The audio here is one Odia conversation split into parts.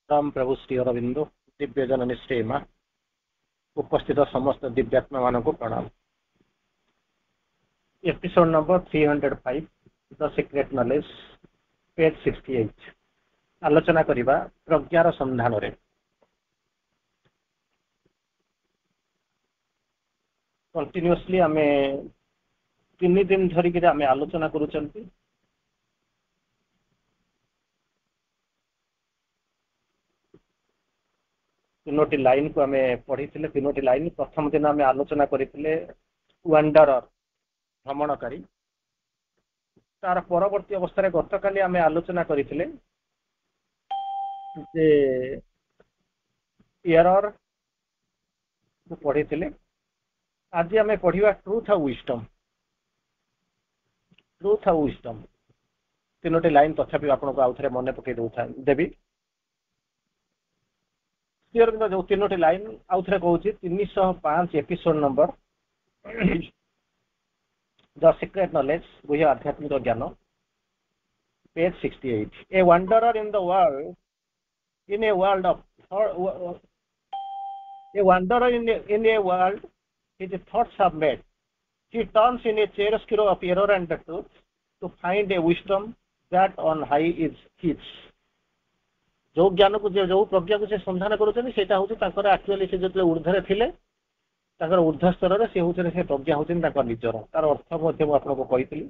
राम प्रभु श्री अरविंदो दिव्य जन निश्चय मां उपस्थित समस्त दिव्यात्मा मान को प्रणाम। Episode number 305 the secret knowledge page 68 आलोचना करिबा प्रज्ञार संधान रे। कंटिन्यूअसली आमे 3 दिन धरिक आमे आलोचना करूचंती तीनोटी लाइन को आमे पढ़ी थिले। तीनोटी लाइन प्रथम दिन आमे आलोचना करिथिले वंडरर भ्रमणकारी। तार परवर्ती अवस्था रे गतकाली आमे आलोचना करिथिले जे एरर को पढ़ी थिले। आज आमे पढ़िबा ट्रूथ और विजडम। ट्रूथ और विजडम तीनोटी लाइन तथापि आपन को आउथरे मने पके दउथा देबी। जो तीनोटी लाइन आउथरे कहूची 305 episode number the secret knowledge गुह्य आध्यात्मिक ज्ञान page 68। A wanderer in the world in a world of a wanderer in a world his thoughts have made. He turns in a chiaroscuro of error and the truth to find a wisdom that on high is his. जो ज्ञान को जो प्रज्ञा को से संधान करूछन सेटा होची ताकर एक्चुअली से जते ऊर्ध्वरे थिले ताकर ऊर्ध्व स्तर रे से होची से प्रज्ञा होची ताकर निजर। तार अर्थ मध्य म आपन को कहितली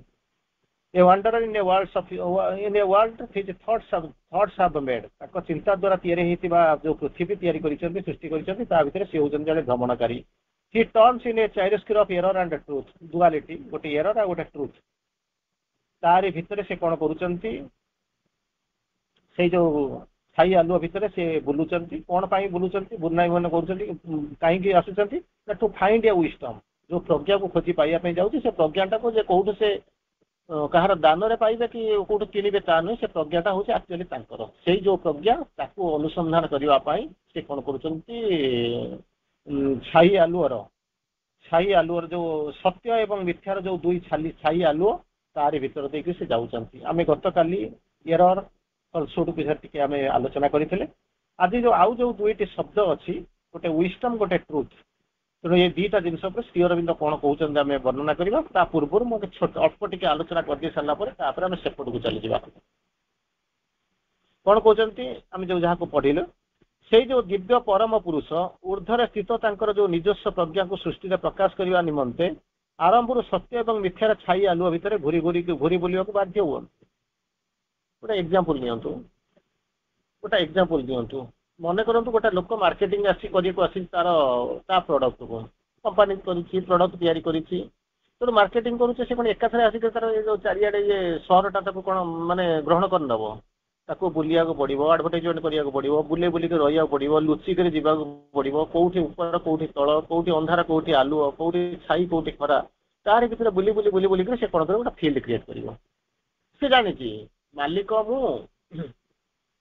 a wonder in a world of in a world his thoughts have made. ताकर चिंता द्वारा तयारी हेतिबा जो पृथ्वी तयारी करिसथि सृष्टि करिसथि ता भितरे से होचन जने भ्रमणकारी। He turns in a chiaroscuro of error and truth duality गोटे error आ गोटे truth तारि भितरे से कोन करूचंती से जो छाई आलुआ भितर से बुलुचंती कोन पाई बुलुचंती बुनाई मन करूचंती काहे की आसुचंती टू फाइंड ए विजडम जो प्रज्ञा को खोजी पाइया पे जाउची से प्रज्ञाटा को जे कोउठ से कहार दान रे पाइबे कि कोउठ किनिबे ता न से प्रज्ञाटा होची एक्चुअली तांकर से जो प्रज्ञा ताको अनुसंधान करिवा पाई से कोन करूचंती छाई आलुअर जो सत्य एवं मिथ्यार जो दुई छाई आलुओ तारि भितर देकी से जाउचंती। आमे गतकाली एरर फलसुड विषय टिके आमे आलोचना करिथिले। आज जो आउ जो दुईटी शब्द अछि गोटे विजडम गोटे ट्रुथ तो ये दीटा जिनस पर श्री अरविंद कोन कहउचन आमे वर्णना करिबा। ता पूर्व मो छोट अल्प टिके आलोचना कर दी सरला पर तापर आमे सेपट को चली जिबा। कोन कहउचंती आमे जो जहा को पढिलो से जो दिव्य परम पुरुष ऊर्ध्वर स्थित तांकर जो निजस्व प्रज्ञा को सृष्टि रे प्रकाश करिवा निमंते आरंभर सत्य एवं मिथ्यार छाई आलुआ भितर घुरी बुलिया को बाध्य हुआ। गोटे एग्जांपल दियंतु मने करंतु गोटे लोक मार्केटिंग आसी करी को आसी तार प्रोडक्ट को कंपनी करिछि प्रोडक्ट तयारी करिछि तो मार्केटिंग करूचे से कोन एकाथरे आसी के तार जो चारियाडे ये शहरटा ताको कोन माने ग्रहण कर नबो ताको बुलिया को पड़िबो एडवर्टाइजमेंट करिया को पड़िबो बुले के रहिया को पड़िबो लुचि करे जीवा को पड़िबो कोठी ऊपर कोठी तळ कोठी अंधार कोठी आलुओ कोठी छाई कोठी खरा तार भितर बुली के से कोन करे गोटा फील्ड क्रिएट करिवो। से जानि छी मालिक मु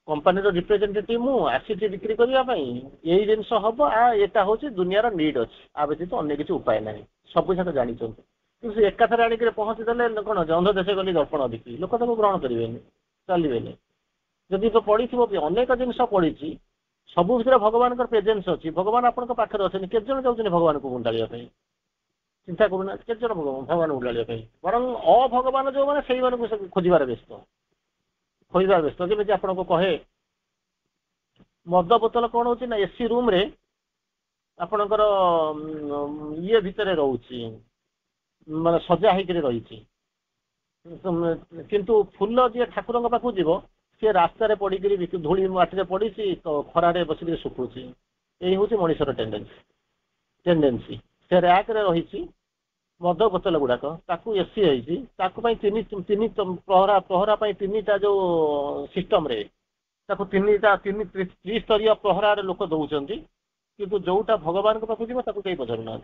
कंपनी रो रिप्रेजेंटेटिव मु आसीची बिक्री करिया पई एई जिंस हबो आ एटा होची दुनिया रो नीड अछि आ व्यतीत अन्य किछि उपाय नाही सब सब जानि छथि कि एकाथरे आनी के पहुंची देले कोन जंध देशे गली दर्पण देखि लोक ताको ग्रहण करिवेनी चलिवेनी। जदि तो पढ़ी अनेक जिनस पढ़ी सब भर भगवान प्रेजेन्स अच्छी भगवान आपण पाखे अच्छे के जन जाऊँ भगवान को गुंडाड़ा चिंता करूना के जन भगवान गुंडाड़ा बर अभगवान जो मैंने से खोजार व्यस्त जमी आप कहे मद बोतल कौन हो ना एसी रूम रे आपणकर ये भितर रोचे माने सजा होती किंतु फूल जी ठाकुर पाखु जीव सी रास्तार पड़ी धूली माटी पड़ी खरारे बस सुखुची यही हूँ मनीषर टेंडेन्सी से रैक रही मद बोतल गुड़ाक ताकू एसी है तीन प्रहरा तीन टा जो सिस्टम रे तीन त्रिस्तरीय प्रहरार लोक दौरान किंतु जोटा भगवान पाखु जीव कहीं पचारू ना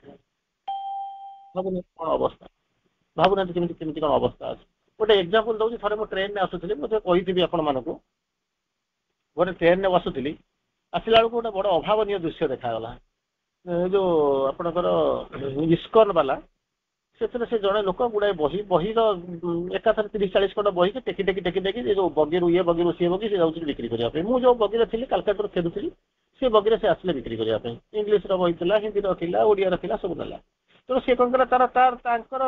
भावुना कौन अवस्था भावुना केमी कौन अवस्था अच्छे। गोटे एग्जांपल दउछि थरे मो ट्रेन में आसुथिली मते कहिथिबि आपण मानको गोटे ट्रेन में बसुथिली आसिला बेलू गोटे बड़ अभावनीय दृश्य देखा गला जो आपणकर इस्कन वाला ସେଥିରେ ସେ ଜଣେ ଲୋକ ଗୁଡ଼ାଏ ବହିର ଏକାଥରେ 30-40 ଖଣ୍ଡ ବହିକି ଟେକି ଏ ଯୋଉ ବଗିରୁ ସିଏ ବଗି ସେ ଯାଉଛି ବିକ୍ରି କରିବା ପାଇଁ। ମୁଁ ଯୋଉ ବଗିରେ ଥିଲି କାଲକାଟାରୁ ଫେରୁଥିଲି, ସେ ବଗିରେ ସେ ଆସିଲେ ବିକ୍ରି କରିବା ପାଇଁ। ଇଂଲିଶର ବହି ଥିଲା, ହିନ୍ଦୀର ଥିଲା, ଓଡ଼ିଆର ଥିଲା, ସବୁ ନେଲା। ତେଣୁ ସେ କଣ କଲା, ତାଙ୍କର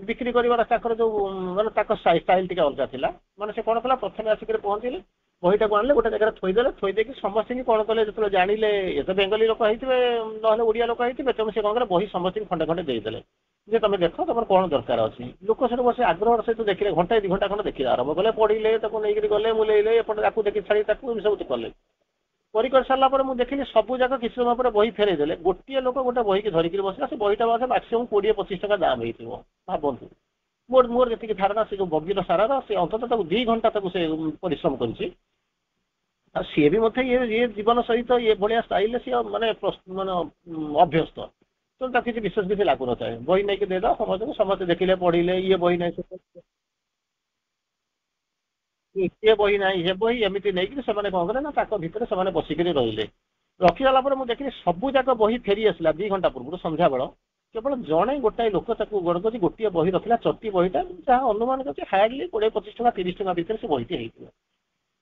ବିକ୍ରି କରିବାର ତାଙ୍କର ଯୋଉ ମାନେ ତାଙ୍କ ଷ୍ଟାଇଲ ଟିକେ ଅଲଗା ଥିଲା। ମାନେ ସେ କଣ କଲା, ପ୍ରଥମେ ଆସିକରି ପହଞ୍ଚିଲେ, ବହିଟାକୁ ଆଣିଲେ, ଗୋଟେ ଜାଗାରେ ଥୋଇଦେଲେ, ଥୋଇ ଦେଇକି ସମସ୍ତଙ୍କୁ କଣ କଲେ, ଯେତେବେଳେ ଜାଣିଲେ ଏ ତ ବେଙ୍ଗଲୀ ଲୋକ ହେଇଥିବେ ନହେଲେ ଓଡ଼ିଆ ଲୋକ ହେଇଥିବେ, ତେଣୁ ସେ କଣ କଲେ ବହି ସମସ୍ତଙ୍କୁ ଖଣ୍ଡେ ଖଣ୍ଡେ ଦେଇଦେଲେ ଯେ ତମେ ଦେଖ ତମର କଣ ଦରକାର ଅଛି। ଲୋକ ସେଠୁ ବସି ଆଗ୍ରହର ସହିତ ଦେଖିଲେ, ଘଣ୍ଟାଏ 2 ଘଣ୍ଟା ଖଣ୍ଡେ ଦେଖିଲେ, ଆରମ୍ଭ କଲେ, ପଢିଲେ, ତାକୁ ନେଇକରି ଗଲେ, ମୁଲେଇଲେ, ଏପଟେ ତାକୁ ଦେଖି ଛାଡ଼ି ତାକୁ ଏମିତି ସବୁ କଲେ। କରି ସାରିଲା ପରେ ମୁଁ ଦେଖିଲି ସବୁ ଯାକ କିଛି ସମୟ ପରେ ବହି ଫେରେଇ ଦେଲେ। ଗୋଟିଏ ଲୋକ ଗୋଟେ ବହିକି ଧରିକିରି ବସିଲା, ସେ ବହିଟା ବୋଧେ ମାକ୍ସିମମ୍ 20-25 ଟଙ୍କା ଦାମ ହେଇଥିବ। ଭାବନ୍ତୁ, ମୋର ଯେତିକି ଧାରଣା, ସେ ଯୋଉ ବଗିର ସାରାର ସେ ଅନ୍ତତଃ ତାକୁ 2 ଘଣ୍ଟା ତାକୁ ସେ ପରିଶ୍ରମ କରିଛି। ଆଉ ସିଏ ବି ମଧ୍ୟ ଇଏ ଜୀବନ ସହିତ ଇଏ ଭଳିଆ ଷ୍ଟାଇଲରେ ସିଏ ମାନେ ଅଭ୍ୟସ୍ତ। ତ ତାକୁ କିଛି ବିଶେଷ କିଛି ଲାଗୁନଥାଏ, ବହି ନେଇକି ଦେଇଦବା ସମସ୍ତେ ଦେଖିଲେ, ପଢିଲେ, ଇଏ ବହି ନାହିଁ ଏ ବହି ନାହିଁ, ଏ ବହି, ଏମିତି ନେଇକି ସେମାନେ କଣ କଲେ ନା ତାଙ୍କ ଭିତରେ ସେମାନେ ବସିକିରି ରହିଲେ। ରଖିଦେଲା ପରେ ମୁଁ ଦେଖିଲି ସବୁ ଯାକ ବହି ଫେରି ଆସିଲା 2 ଘଣ୍ଟା ପୂର୍ବରୁ ସନ୍ଧ୍ୟାବେଳ। କେବଳ ଜଣେ ଗୋଟାଏ ଲୋକ ତାକୁ ଗୋଟିଏ ବହି ରଖିଲା, ଚଟି ବହିଟା, ଯାହା ଅନୁମାନ କରୁଛି ହାର୍ଡଲି 20-25 ଟଙ୍କା 30 ଟଙ୍କା ଭିତରେ ସେ ବହିଟି ହେଇଥିବ।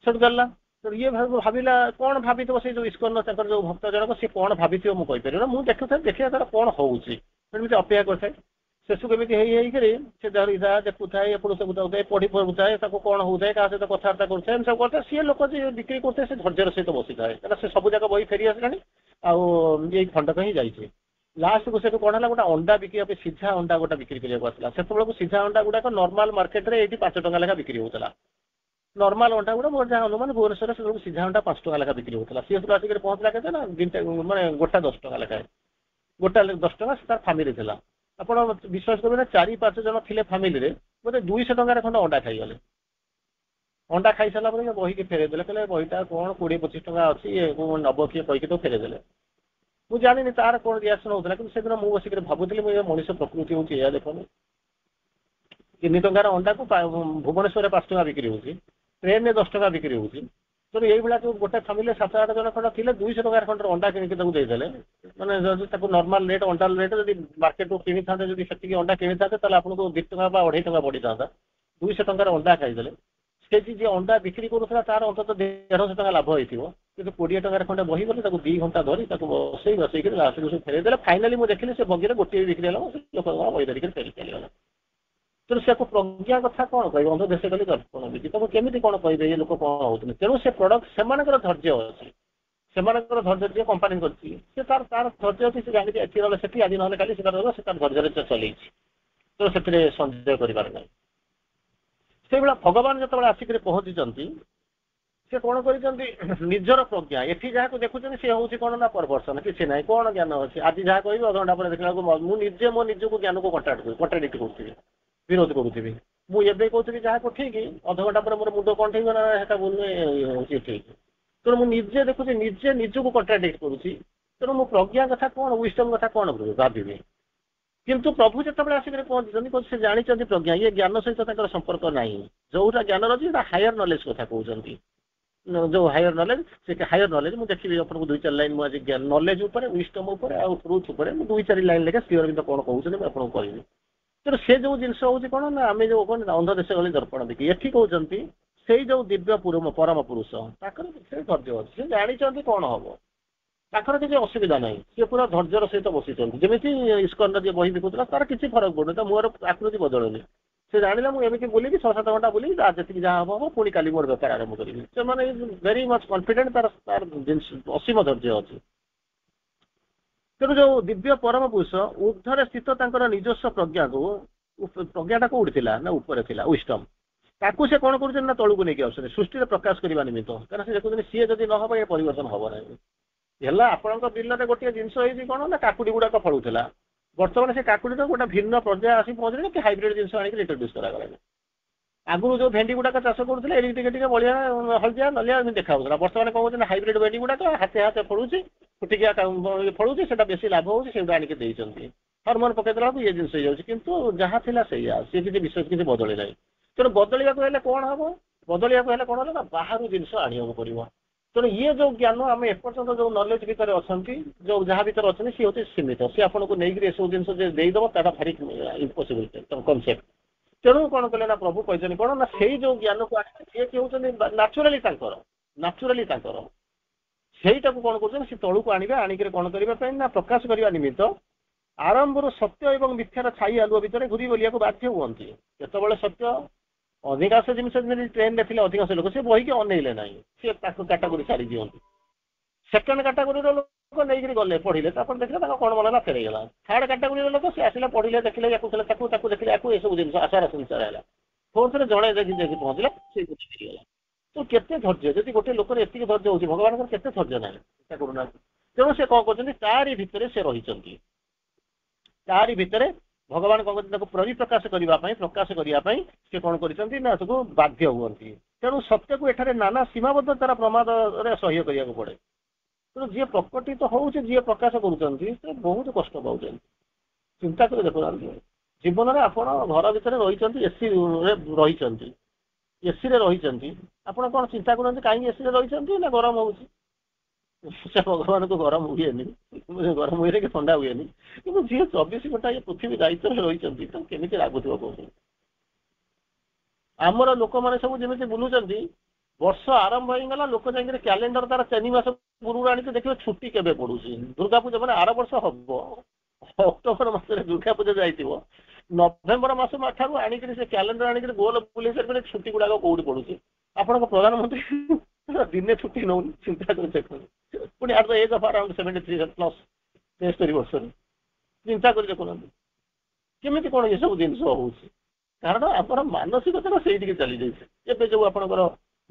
ସେଠୁ ଚାଲିଲା। ଇଏ ଭାବିଲା କଣ ଭାବିଥିବ, ସେଇ ଯୋଉ ଇସ୍କନର ତାଙ୍କର ଯୋଉ ଭକ୍ତ ଜଣକ, ସେ କଣ ଭାବିଥିବ ମୁଁ କହିପାରିବି ନା। ମୁଁ ଦେଖିବା ତାର କଣ ହଉଛି, ଏମିତି ଅପେକ୍ଷା କରିଥାଏ। ଶେଷକୁ ଏମିତି ହେଇକରି ସେ ଧରିଥାଏ, ଦେଖୁଥାଏ, ଏପଟୁ ସବୁ ଯାଉଥାଏ, ପଢୁଥାଏ, ତାକୁ କଣ ହଉଥାଏ, କାହା ସହିତ କଥାବାର୍ତ୍ତା କରୁଥାଏ, ଏମିତି ସବୁ କରୁଥାଏ। ସିଏ ଲୋକ ଯିଏ ବିକ୍ରି କରୁଥାଏ ସେ ଧୈର୍ଯ୍ୟର ସହିତ ବସିଥାଏ, କାରଣ ସେ ସବୁ ଯାକ ବହି ଫେରି ଆସିଲାଣି, ଆଉ ଏଇ ଖଣ୍ଡକ ହିଁ ଯାଇଛି। ଲାଷ୍ଟକୁ ସେଠୁ କଣ ହେଲା, ଗୋଟେ ଅଣ୍ଡା ବିକିବା ପାଇଁ ସିଝା ଅଣ୍ଡା ଗୋଟେ ବିକ୍ରି କରିବାକୁ ଆସିଲା। ସେତେବେଳକୁ ସିଝା ଅଣ୍ଡା ଗୁଡାକ ନର୍ମାଲ ମାର୍କେଟରେ ଏଇଠି 5 ଟଙ୍କା ଲେଖା ବିକ୍ରି ହଉଥିଲା। ନର୍ମାଲ ଅଣ୍ଡା ଗୁଡା ମୋର ଯାହା ଅନୁମାନ ଭୁବନେଶ୍ୱରରେ ସେତେବେଳକୁ ସିଝା ଅଣ୍ଡା 5 ଟଙ୍କା ଲେଖା ବିକ୍ରି ହଉଥିଲା। ସିଏ ସେଠୁ ଆସିକରି ପହଞ୍ଚିଲା କେତେ ନା, ମାନେ ଗୋଟା 10 ଟଙ୍କା ଲେଖାଏ, ଗୋଟା 10 ଟଙ୍କା। ସେ ତାର ଫାମିଲି ଥିଲା। ଆପଣ ବିଶ୍ୱାସ କରିବେନି, 4-5 ଜଣ ଥିଲେ ଫାମିଲିରେ, ବୋଧେ 200 ଟଙ୍କାରେ ଖଣ୍ଡେ ଅଣ୍ଡା ଖାଇଗଲେ। ଅଣ୍ଡା ଖାଇସାରିଲା ପରେ ବହିକି ଫେରେଇ ଦେଲେ, କହିଲେ ବହିଟା କଣ 20-25 ଟଙ୍କା ଅଛି, ନବ କିଏ କହିକି ତ ଫେରେଇ ଦେଲେ। ମୁଁ ଜାଣିନି ତାର କଣ ରିଆକ୍ସନ ହଉଥିଲା, କିନ୍ତୁ ସେଦିନ ମୁଁ ବସିକରି ଭାବୁଥିଲି, ମୁଁ ଏ ମଣିଷ ପ୍ରକୃତି ହଉଛି ଏଇଆ ଦେଖନି। 3 ଟଙ୍କାର ଅଣ୍ଡାକୁ ଭୁବନେଶ୍ୱରରେ 5 ଟଙ୍କା ବିକ୍ରି ହଉଛି, ଟ୍ରେନରେ 10 ଟଙ୍କା ବିକ୍ରି ହଉଛି। ତେଣୁ ଏଇଭଳିଆ ଯୋଉ ଗୋଟେ ଫାମିଲିରେ 7-8 ଜଣ ଖଣ୍ଡ ଥିଲେ, 200 ଟଙ୍କାର ଖଣ୍ଡେ ଅଣ୍ଡା କିଣିକି ତାକୁ ଦେଇଦେଲେ। ମାନେ ଯଦି ତାକୁ ନର୍ମାଲ ରେଟ୍, ଅଣ୍ଡା ରେଟ୍ ଯଦି ମାର୍କେଟରୁ କିଣିଥାନ୍ତେ, ଯଦି ସେତିକି ଅଣ୍ଡା କିଣିଥାନ୍ତେ, ତାହେଲେ ଆପଣଙ୍କୁ 2 ଟଙ୍କା ବା 2.5 ଟଙ୍କା ପଡିଥାନ୍ତା। 200 ଟଙ୍କାର ଅଣ୍ଡା ଖାଇଦେଲେ। ସେ ଯିଏ ଅଣ୍ଡା ବିକ୍ରି କରୁଥିଲା ତାର ଅନ୍ତତଃ 150 ଟଙ୍କା ଲାଭ ହେଇଥିବ, କିନ୍ତୁ 20 ଟଙ୍କାର ଖଣ୍ଡେ ବହି ଗଲେ, ତାକୁ 2 ଘଣ୍ଟା ଧରି ତାକୁ ବସେଇକରି ଲାଷ୍ଟକୁ ସେ ଫେରେଇ ଦେଲେ। ଫାଇନାଲି ମୁଁ ଦେଖିଲି ସେ ବଗିରେ ଗୋଟିଏ ବିକ୍ରି ହେଲା, ସେ ଲୋକ ବହି ଧରିକରି ଫେରି ଚାଲିଗଲା। ତେଣୁ ସେ ପ୍ରଜ୍ଞା କଥା କଣ କହିବ, ଅନ୍ଧ ଦେଶ ଗଲି ଦର୍ପଣ ବିକି, ତାକୁ କେମିତି କଣ କହିବେ ଏ ଲୋକ କଣ ହଉଛନ୍ତି। ତେଣୁ ସେ ପ୍ରଡକ୍ଟ, ସେମାନଙ୍କର ଧୈର୍ଯ୍ୟ ଅଛି, ସେମାନଙ୍କର ଧୈର୍ଯ୍ୟ ଯିଏ କମ୍ପାନୀ କରିଛି, ସେ ତାର ଧୈର୍ଯ୍ୟ ଅଛି। ସେ ଜାଣିଛି ଏଠି ନହେଲେ ସେଠି, ଆଜି ନହେଲେ କାଲି ସେ ରହିବ, ସେ ତାର ଧୈର୍ଯ୍ୟରେ ଚଲେଇଛି। ତେଣୁ ସେଥିରେ ସନ୍ଦେହ କରିବାର ନାହିଁ। ସେଇଭଳିଆ ଭଗବାନ ଯେତେବେଳେ ଆସିକରି ପହଞ୍ଚିଛନ୍ତି, ସେ କଣ କରିଛନ୍ତି, ନିଜର ପ୍ରଜ୍ଞା, ଏଠି ଯାହାକୁ ଦେଖୁଛନ୍ତି ସେ ହଉଛି କଣ ନା ପରବର୍ତ୍ତନ, କିଛି ନାହିଁ, କଣ ଜ୍ଞାନ ଅଛି। ଆଜି ଯାହା କହିବି, ଅଧଘଣ୍ଟା ପରେ ଦେଖିଲା ବେଳକୁ ମୁଁ ନିଜେ ମୋ ନିଜକୁ ଜ୍ଞାନକୁ କଣ୍ଟ୍ରାଡିକ୍ଟ କରୁଥିବି, ବିରୋଧ କରୁଥିବି। ମୁଁ ଏବେ କହୁଥିବି ଯାହାକୁ ଠିକ, ଅଧଘଣ୍ଟା ପରେ ମୋର ମୁଣ୍ଡ କଣ ଠିକ ନା ସେଟା ହଉଛି ଠିକ। ତେଣୁ ମୁଁ ନିଜେ ଦେଖୁଛି, ନିଜେ ନିଜକୁ କଣ୍ଟ୍ରାଡିକ୍ଟ କରୁଛି। ତେଣୁ ମୁଁ ପ୍ରଜ୍ଞା କଥା କଣ, ୱିଷ୍ଟମ କଥା କଣ ଭାବିବି। କିନ୍ତୁ ପ୍ରଭୁ ଯେତେବେଳେ ଆସିକରି ପହଞ୍ଚିଛନ୍ତି, ସେ ଜାଣିଛନ୍ତି ପ୍ରଜ୍ଞା, ଇଏ ଜ୍ଞାନ ସହିତ ତାଙ୍କର ସମ୍ପର୍କ ନାହିଁ। ଯୋଉଟା ଜ୍ଞାନ ଅଛି ସେଟା ହାୟର ନଲେଜ କଥା କହୁଛନ୍ତି। ଯୋଉ ହାୟର ନଲେଜ, ସେ ହାୟର ନଲେଜ ମୁଁ ଦେଖିବି ଆପଣଙ୍କୁ 2-4 ଲାଇନ ମୁଁ ଆଜି ନଲେଜ ଉପରେ, ୱିଷ୍ଟମ ଉପରେ, ଆଉ ଟ୍ରୁଥ ଉପରେ ମୁଁ 2-4 ଲାଇନ ଲେଖା ଶ୍ରୀ ଅରବିନ୍ଦ କଣ କହୁଛନ୍ତି ମୁଁ ଆପଣଙ୍କୁ କହିବି। ତେଣୁ ସେ ଯୋଉ ଜିନିଷ ହଉଛି କଣ ନା, ଆମେ ଯୋଉ କଣ ଅନ୍ଧ ଦେଶ ଗଲି ଦର୍ପଣ ବିକି, ଏଠି କହୁଛନ୍ତି ସେଇ ଯୋଉ ଦିବ୍ୟ ପରମ ପୁରୁଷ, ତାଙ୍କର କିଛି ଧୈର୍ଯ୍ୟ ଅଛି, ସେ ଜାଣିଛନ୍ତି କଣ ହବ, ତାଙ୍କର କିଛି ଅସୁବିଧା ନାହିଁ। ସେ ପୁରା ଧୈର୍ଯ୍ୟର ସହିତ ବସିଛନ୍ତି। ଯେମିତି ଇସ୍କନର ଯିଏ ବହି ବିକୁଥିଲା, ତାର କିଛି ଫରକ ପଡୁନି, ତା ମୁହଁର ଆକୃତି ବଦଳୁନି। ସେ ଜାଣିଲା ମୁଁ ଏମିତି ବୁଲିବି, 6-7 ଘଣ୍ଟା ବୁଲିବି, ଯେତିକି ଯାହା ହବ, ପୁଣି କାଲି ମୋର ବେପାର ଆରମ୍ଭ କରିବି। ସେମାନେ ଭେରି ମଚ୍ କନଫିଡେଣ୍ଟ, ତାର ଜିନିଷ ଅସୀମ ଧୈର୍ଯ୍ୟ ଅଛି। ତେଣୁ ଯୋଉ ଦିବ୍ୟ ପରମ ପୁରୁଷ ଉର୍ଦ୍ଧ୍ୱରେ ସ୍ଥିତ ତାଙ୍କର ନିଜସ୍ୱ ପ୍ରଜ୍ଞାଟା କୋଉଠି ଥିଲା ନା ଉପରେ ଥିଲା, ୱିଷ୍ଟମ। ତାକୁ ସେ କଣ କରୁଛନ୍ତି ନା ତଳକୁ ନେଇକି ଆସୁଛନ୍ତି, ସୃଷ୍ଟିରେ ପ୍ରକାଶ କରିବା ନିମିତ୍ତ। କାରଣ ସେ ଦେଖୁଛନ୍ତି ସିଏ ଯଦି ନ ହବ, ଏ ପରିବର୍ତ୍ତନ ହବ ନାହିଁ। ହେଲା, ଆପଣଙ୍କ ବିଲରେ ଗୋଟିଏ ଜିନିଷ ହେଇଛି କଣ ନା, କାକୁଡି ଗୁଡାକ ଫଳୁଥିଲା। ବର୍ତ୍ତମାନ ସେ କାକୁଡିର ଗୋଟେ ଭିନ୍ନ ପର୍ଯ୍ୟାୟ ଆସି ପହଞ୍ଚିଲେ, କି ହାଇବ୍ରିଡ ଜିନିଷ ଆଣିକି ଇଣ୍ଟ୍ରୋଡ୍ୟୁସ କରାଗଲାଣି। ଆଗରୁ ଯୋଉ ଭେଣ୍ଡି ଗୁଡାକ ଚାଷ କରୁଥିଲେ, ଏମିତି ଟିକେ ବଳିଆ, ହଳଦିଆ, ନଲିଆ ଏମିତି ଦେଖାଯାଉଥିଲା। ବର୍ତ୍ତମାନ କଣ କହୁଛନ୍ତି, ହାଇବ୍ରିଡ ଭେଣ୍ଡି ଗୁଡାକ ହାତେ ଫଳୁଛି, ଫୁଟିକିଆ ଫଳୁଛି, ସେଟା ବେଶୀ ଲାଭ ହଉଛି, ସେଗୁଡ଼ା ଆଣିକି ଦେଇଛନ୍ତି। ହରମୋନ ପକେଇଦେଲା ବେଳକୁ ଇଏ ଜିନିଷ ହେଇଯାଉଛି। କିନ୍ତୁ ଯାହା ଥିଲା ସେଇଆ, ସିଏ କିଛି ବିଶେଷ କିଛି ବଦଳି ନାହିଁ। ତେଣୁ ବଦଳିବାକୁ ହେଲେ କଣ ହବ, ବଦଳିବାକୁ ହେଲେ କଣ ହବ ନା, ବାହାରୁ ଜିନିଷ ଆଣିବାକୁ ପଡିବ। ତେଣୁ ଇଏ ଯୋଉ ଜ୍ଞାନ ଆମେ ଏପର୍ଯ୍ୟନ୍ତ ଯୋଉ ନଲେଜ ଭିତରେ ଅଛନ୍ତି ଯୋଉ ଯାହା ଭିତରେ ଅଛନ୍ତି ସିଏ ହଉଛି ସୀମିତ। ସିଏ ଆପଣଙ୍କୁ ନେଇକିରି ଏସବୁ ଜିନିଷ ଯେ ଦେଇଦବ ତାଟା ଭାରି ଇମ୍ପସିବଲ କନସେପ୍ଟ। ତେଣୁ କଣ କଲେ ନା ପ୍ରଭୁ କହିଛନ୍ତି କଣ ନା ସେଇ ଯୋଉ ଜ୍ଞାନକୁ ଆଣିବେ ସିଏ କି ହଉଛନ୍ତି ନ୍ୟାଚୁରାଲି ତାଙ୍କର ସେଇଟାକୁ କଣ କରୁଛନ୍ତି ସେ ତଳକୁ ଆଣିବେ। ଆଣିକିରି କଣ କରିବା ପାଇଁ ନା ପ୍ରକାଶ କରିବା ନିମିତ୍ତ ଆରମ୍ଭରୁ ସତ୍ୟ ଏବଂ ମିଥ୍ୟାର ଛାଇ ଆଲୁଅ ଭିତରେ ଘୁରି ବୁଲିବାକୁ ବାଧ୍ୟ ହୁଅନ୍ତି। କେତେବେଳେ ସତ୍ୟ ଅଧିକାଂଶ ଜିନିଷ ଯେମିତି ଟ୍ରେନରେ ଥିଲେ ଅଧିକାଂଶ ଲୋକ ସେ ବହିକି ଅନେଇଲେ ନାହିଁ, ସେ ତାକୁ କାଟାଗୋରି ଛାଡ଼ି ଦିଅନ୍ତି। ସେକେଣ୍ଡ କାଟାଗୋରିର ଲୋକ ନେଇକିରି ଗଲେ ପଢିଲେ, ତାପରେ ଦେଖିଲେ ତାଙ୍କ କଣ ମନ ହେଲା ଫେରେଇଗଲା। ଥାର୍ଡ କାଟାଗୋରିର ଲୋକ ସେ ଆସିଲେ ପଢିଲେ ଦେଖିଲେ ୟାକୁ ଥିଲେ ତାକୁ ଦେଖିଲେ ୟାକୁ ଏସବୁ ଜିନିଷ ଆଶାର ସଂସାର ହେଲା। ପୁଣି ଜଣେ ଯାଇକି ପହଞ୍ଚିଲା ସେଇ ବୁଝି ଫେରିଗଲା। ତ କେତେ ଧୈର୍ଯ୍ୟ, ଯଦି ଗୋଟେ ଲୋକର ଏତିକି ଧୈର୍ଯ୍ୟ ହଉଛି ଭଗବାନଙ୍କର କେତେ ଧୈର୍ଯ୍ୟ ନାହିଁ ଚିନ୍ତା କରୁନାହାନ୍ତି। ତେଣୁ ସେ କଣ କରୁଛନ୍ତି ତାରି ଭିତରେ ସେ ରହିଛନ୍ତି। ତାରି ଭିତରେ ଭଗବାନ କଣ କରୁଛନ୍ତି ତାକୁ ପରିପ୍ରକାଶ କରିବା ପାଇଁ ପ୍ରକାଶ କରିବା ପାଇଁ ସେ କଣ କରିଛନ୍ତି ନା ତାକୁ ବାଧ୍ୟ ହୁଅନ୍ତି। ତେଣୁ ସତ୍ୟକୁ ଏଠାରେ ନାନା ସୀମାବଦ୍ଧତାର ପ୍ରମାଦରେ ସହ୍ୟ କରିବାକୁ ପଡେ। ତେଣୁ ଯିଏ ପ୍ରକଟିତ ହଉଛି ଯିଏ ପ୍ରକାଶ କରୁଛନ୍ତି ସେ ବହୁତ କଷ୍ଟ ପାଉଛନ୍ତି। ଚିନ୍ତା କରି ଦେଖୁନାହାନ୍ତି ଜୀବନରେ ଆପଣ ଘର ଭିତରେ ରହିଛନ୍ତି, ଏସିରେ ରହିଛନ୍ତି, ଏସିରେ ରହିଛନ୍ତି, ଆପଣ କଣ ଚିନ୍ତା କରୁଛନ୍ତି କାହିଁକି ଏସିରେ ରହିଛନ୍ତି ନା ଗରମ ହଉଛି? ସେ ଭଗବାନଙ୍କୁ ଗରମ ହୁଏନି, ଗରମ ହୁଏନି କି ଥଣ୍ଡା ହୁଏନି, କିନ୍ତୁ ଯିଏ 24 ଘଣ୍ଟା ଏ ପୃଥିବୀ ଦାୟିତ୍ୱରେ ରହିଛନ୍ତି ତାଙ୍କୁ କେମିତି ଲାଗୁଥିବ କହୁଛନ୍ତି। ଆମର ଲୋକମାନେ ସବୁ ଯେମିତି ବୁଲୁଛନ୍ତି, ବର୍ଷ ଆରମ୍ଭ ହେଇଗଲା ଲୋକ ଯାଇକିରି କ୍ୟାଲେଣ୍ଡର ତାର 3 ମାସ ପୂର୍ବରୁ ଆଣିକି ଦେଖିବେ ଛୁଟି କେବେ ପଡୁଛି। ଦୁର୍ଗା ପୂଜା ମାନେ ଆର ବର୍ଷ ହବ, ଅକ୍ଟୋବର ମାସରେ ଦୁର୍ଗା ପୂଜା ଯାଇଥିବ, ନଭେମ୍ବର ମାସ ଠାରୁ ଆଣିକିରି ସେ କ୍ୟାଲେଣ୍ଡର ଆଣିକିରି ଗୋଲ ବୁଲେଇ ସାରିଲେ ଛୁଟି ଗୁଡାକ କୋଉଠି ପଡୁଛି। ଆପଣଙ୍କ ପ୍ରଧାନମନ୍ତ୍ରୀ ଦିନେ ଛୁଟି ନଉନି, ଚିନ୍ତା କରି ଦେଖନ୍ତୁ। ପୁଣି at the age of around 73 plus 73 ବର୍ଷରେ ଚିନ୍ତା କରି ଦେଖୁନାହାନ୍ତି କେମିତି କଣ ଏସବୁ ଜିନିଷ ହଉଛି। କାରଣ ଆମର ମାନସିକତା ସେଇଠିକି ଚାଲିଯାଇଛି। ଏବେ ଯୋଉ ଆପଣଙ୍କର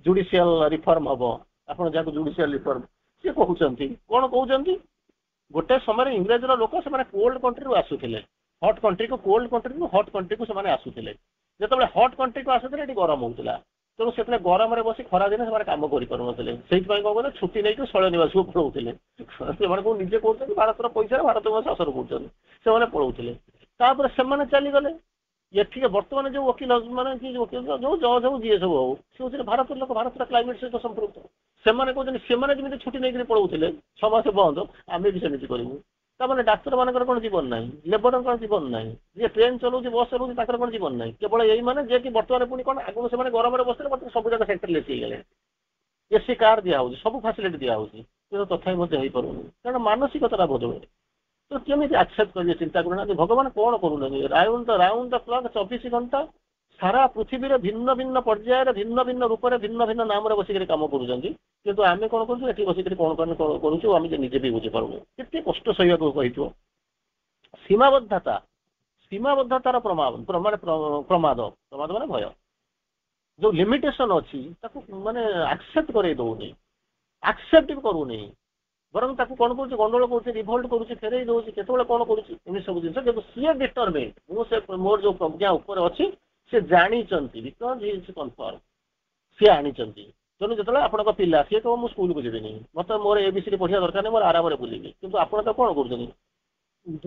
ଜୁଡିସିଆଲ ରିଫର୍ମ ହବ, ଆପଣ ଯାହାକୁ ଜୁଡିସିଆଲ ରିଫର୍ମ ସିଏ କହୁଛନ୍ତି କଣ କହୁଛନ୍ତି, ଗୋଟେ ସମୟରେ ଇଂରେଜର ଲୋକ ସେମାନେ କୋଲ୍ଡ କଣ୍ଟ୍ରିରୁ ଆସୁଥିଲେ, ହଟ୍ କଣ୍ଟ୍ରିକୁ କୋଲ୍ଡ କଣ୍ଟ୍ରିରୁ ହଟ୍ କଣ୍ଟ୍ରିକୁ ସେମାନେ ଆସୁଥିଲେ। ଯେତେବେଳେ ହଟ୍ କଣ୍ଟ୍ରିକୁ ଆସୁଥିଲେ ଏଠି ଗରମ ହଉଥିଲା, ତେଣୁ ସେତେବେଳେ ଗରମରେ ବସି ଖରାଦିନେ ସେମାନେ କାମ କରିପାରୁନଥିଲେ। ସେଇଥିପାଇଁ କଣ କଲେ ଛୁଟି ନେଇକି ଶୈଳ ନିବାସକୁ ପଳଉଥିଲେ। ସେମାନେ କୋଉ ନିଜେ କହୁଛନ୍ତି ଭାରତର ପଇସାରେ ଭାରତକୁ ଶାସନ କରୁଛନ୍ତି, ସେମାନେ ପଳଉଥିଲେ। ତାପରେ ସେମାନେ ଚାଲିଗଲେ। ଏଠିକି ବର୍ତ୍ତମାନ ଯୋଉ ଓକିଲ ମାନେ ଯୋଉ ଜଜ୍ ହଉ ଯିଏ ସବୁ ହଉ ସେ ହଉଥିଲେ ଭାରତର ଲୋକ, ଭାରତର କ୍ଲାଇମେଟ ସହିତ ସମ୍ପୃକ୍ତ। ସେମାନେ କହୁଛନ୍ତି ସେମାନେ ଯେମିତି ଛୁଟି ନେଇକି ପଳଉଥିଲେ 6 ମାସ ବନ୍ଦ, ଆମେ ବି ସେମିତି କରିବୁ। ତାମାନେ ଡାକ୍ତର ମାନଙ୍କର କଣ ଜୀବନ ନାହିଁ, ଲେବରଙ୍କର ଜୀବନ ନାହିଁ, ଯିଏ ଟ୍ରେନ ଚଲାଉଛି ବସ୍ ଚଲାଉଛି ତାଙ୍କର କଣ ଜୀବନ ନାହିଁ। କେବଳ ଏଇ ମାନେ ଯିଏକି ବର୍ତ୍ତମାନ ପୁଣି କଣ ଆଗରୁ ସେମାନେ ଗରମରେ ବସିଥିଲେ, ବର୍ତ୍ତମାନ ସବୁ ଜାଗା ସେଣ୍ଟ୍ରାଲ ଏସି ହେଇଗଲେ, ଏସି କାର୍ ଦିଆହଉଛି, ସବୁ ଫାସିଲିଟି ଦିଆହଉଛି, କିନ୍ତୁ ତଥାପି ମଧ୍ୟ ହେଇପାରୁନି କାରଣ ମାନସିକତାଟା ବଦଳୁନି। ତ କେମିତି ଆକ୍ସେପ୍ଟ କରିବେ ଚିନ୍ତା କରୁନାହାନ୍ତି। ଭଗବାନ କଣ କରୁନାହାନ୍ତି, ରାଉଣ୍ଡ ଦ କ୍ଲକ୍ 24 ଘଣ୍ଟା ସାରା ପୃଥିବୀରେ ଭିନ୍ନ ଭିନ୍ନ ପର୍ଯ୍ୟାୟରେ ଭିନ୍ନ ଭିନ୍ନ ରୂପରେ ଭିନ୍ନ ଭିନ୍ନ ନାମରେ ବସିକରି କାମ କରୁଛନ୍ତି। କିନ୍ତୁ ଆମେ କଣ କରୁଛୁ ଏଠି ବସିକରି କଣ କରୁଛୁ ଆମେ ନିଜେ ବି ବୁଝିପାରୁନୁ। କେତେ କଷ୍ଟ ସହିବାକୁ କହିଥିବ। ସୀମାବଦ୍ଧତାର ପ୍ରମାଦ ମାନେ ଭୟ, ଯୋଉ ଲିମିଟେସନ ଅଛି ତାକୁ ମାନେ ଆକ୍ସେପ୍ଟ କରେଇ ଦଉନି, ଆକ୍ସେପ୍ଟ ବି କରୁନି, ବରଂ ତାକୁ କଣ କରୁଛି ଗଣ୍ଡଗୋଳ କରୁଛି, ରିଭୋଲ୍ଟ କରୁଛି, ଫେରେଇ ଦଉଛି, କେତେବେଳେ କଣ କରୁଛି, ଏମିତି ସବୁ ଜିନିଷ। କିନ୍ତୁ ସିଏ ଡିଟରମିନ୍ଡ, ମୁଁ ସେ ମୋର ଯୋଉ ପ୍ରଜ୍ଞା ଉପରେ ଅଛି ସେ ଜାଣିଛନ୍ତି, ବିକଜ ହି ଇଜ କନଫର୍ମ, ସିଏ ଆଣିଛନ୍ତି। ତେଣୁ ଯେତେବେଳେ ଆପଣଙ୍କ ପିଲା ସିଏ କହିବ ମୁଁ ସ୍କୁଲକୁ ଯିବିନି, ମତେ ମୋର ABCD ପଢିବା ଦରକାର ନାହିଁ, ମୋର ଆରାମରେ ବୁଲିବି, କିନ୍ତୁ ଆପଣ ତ କଣ କରୁଛନ୍ତି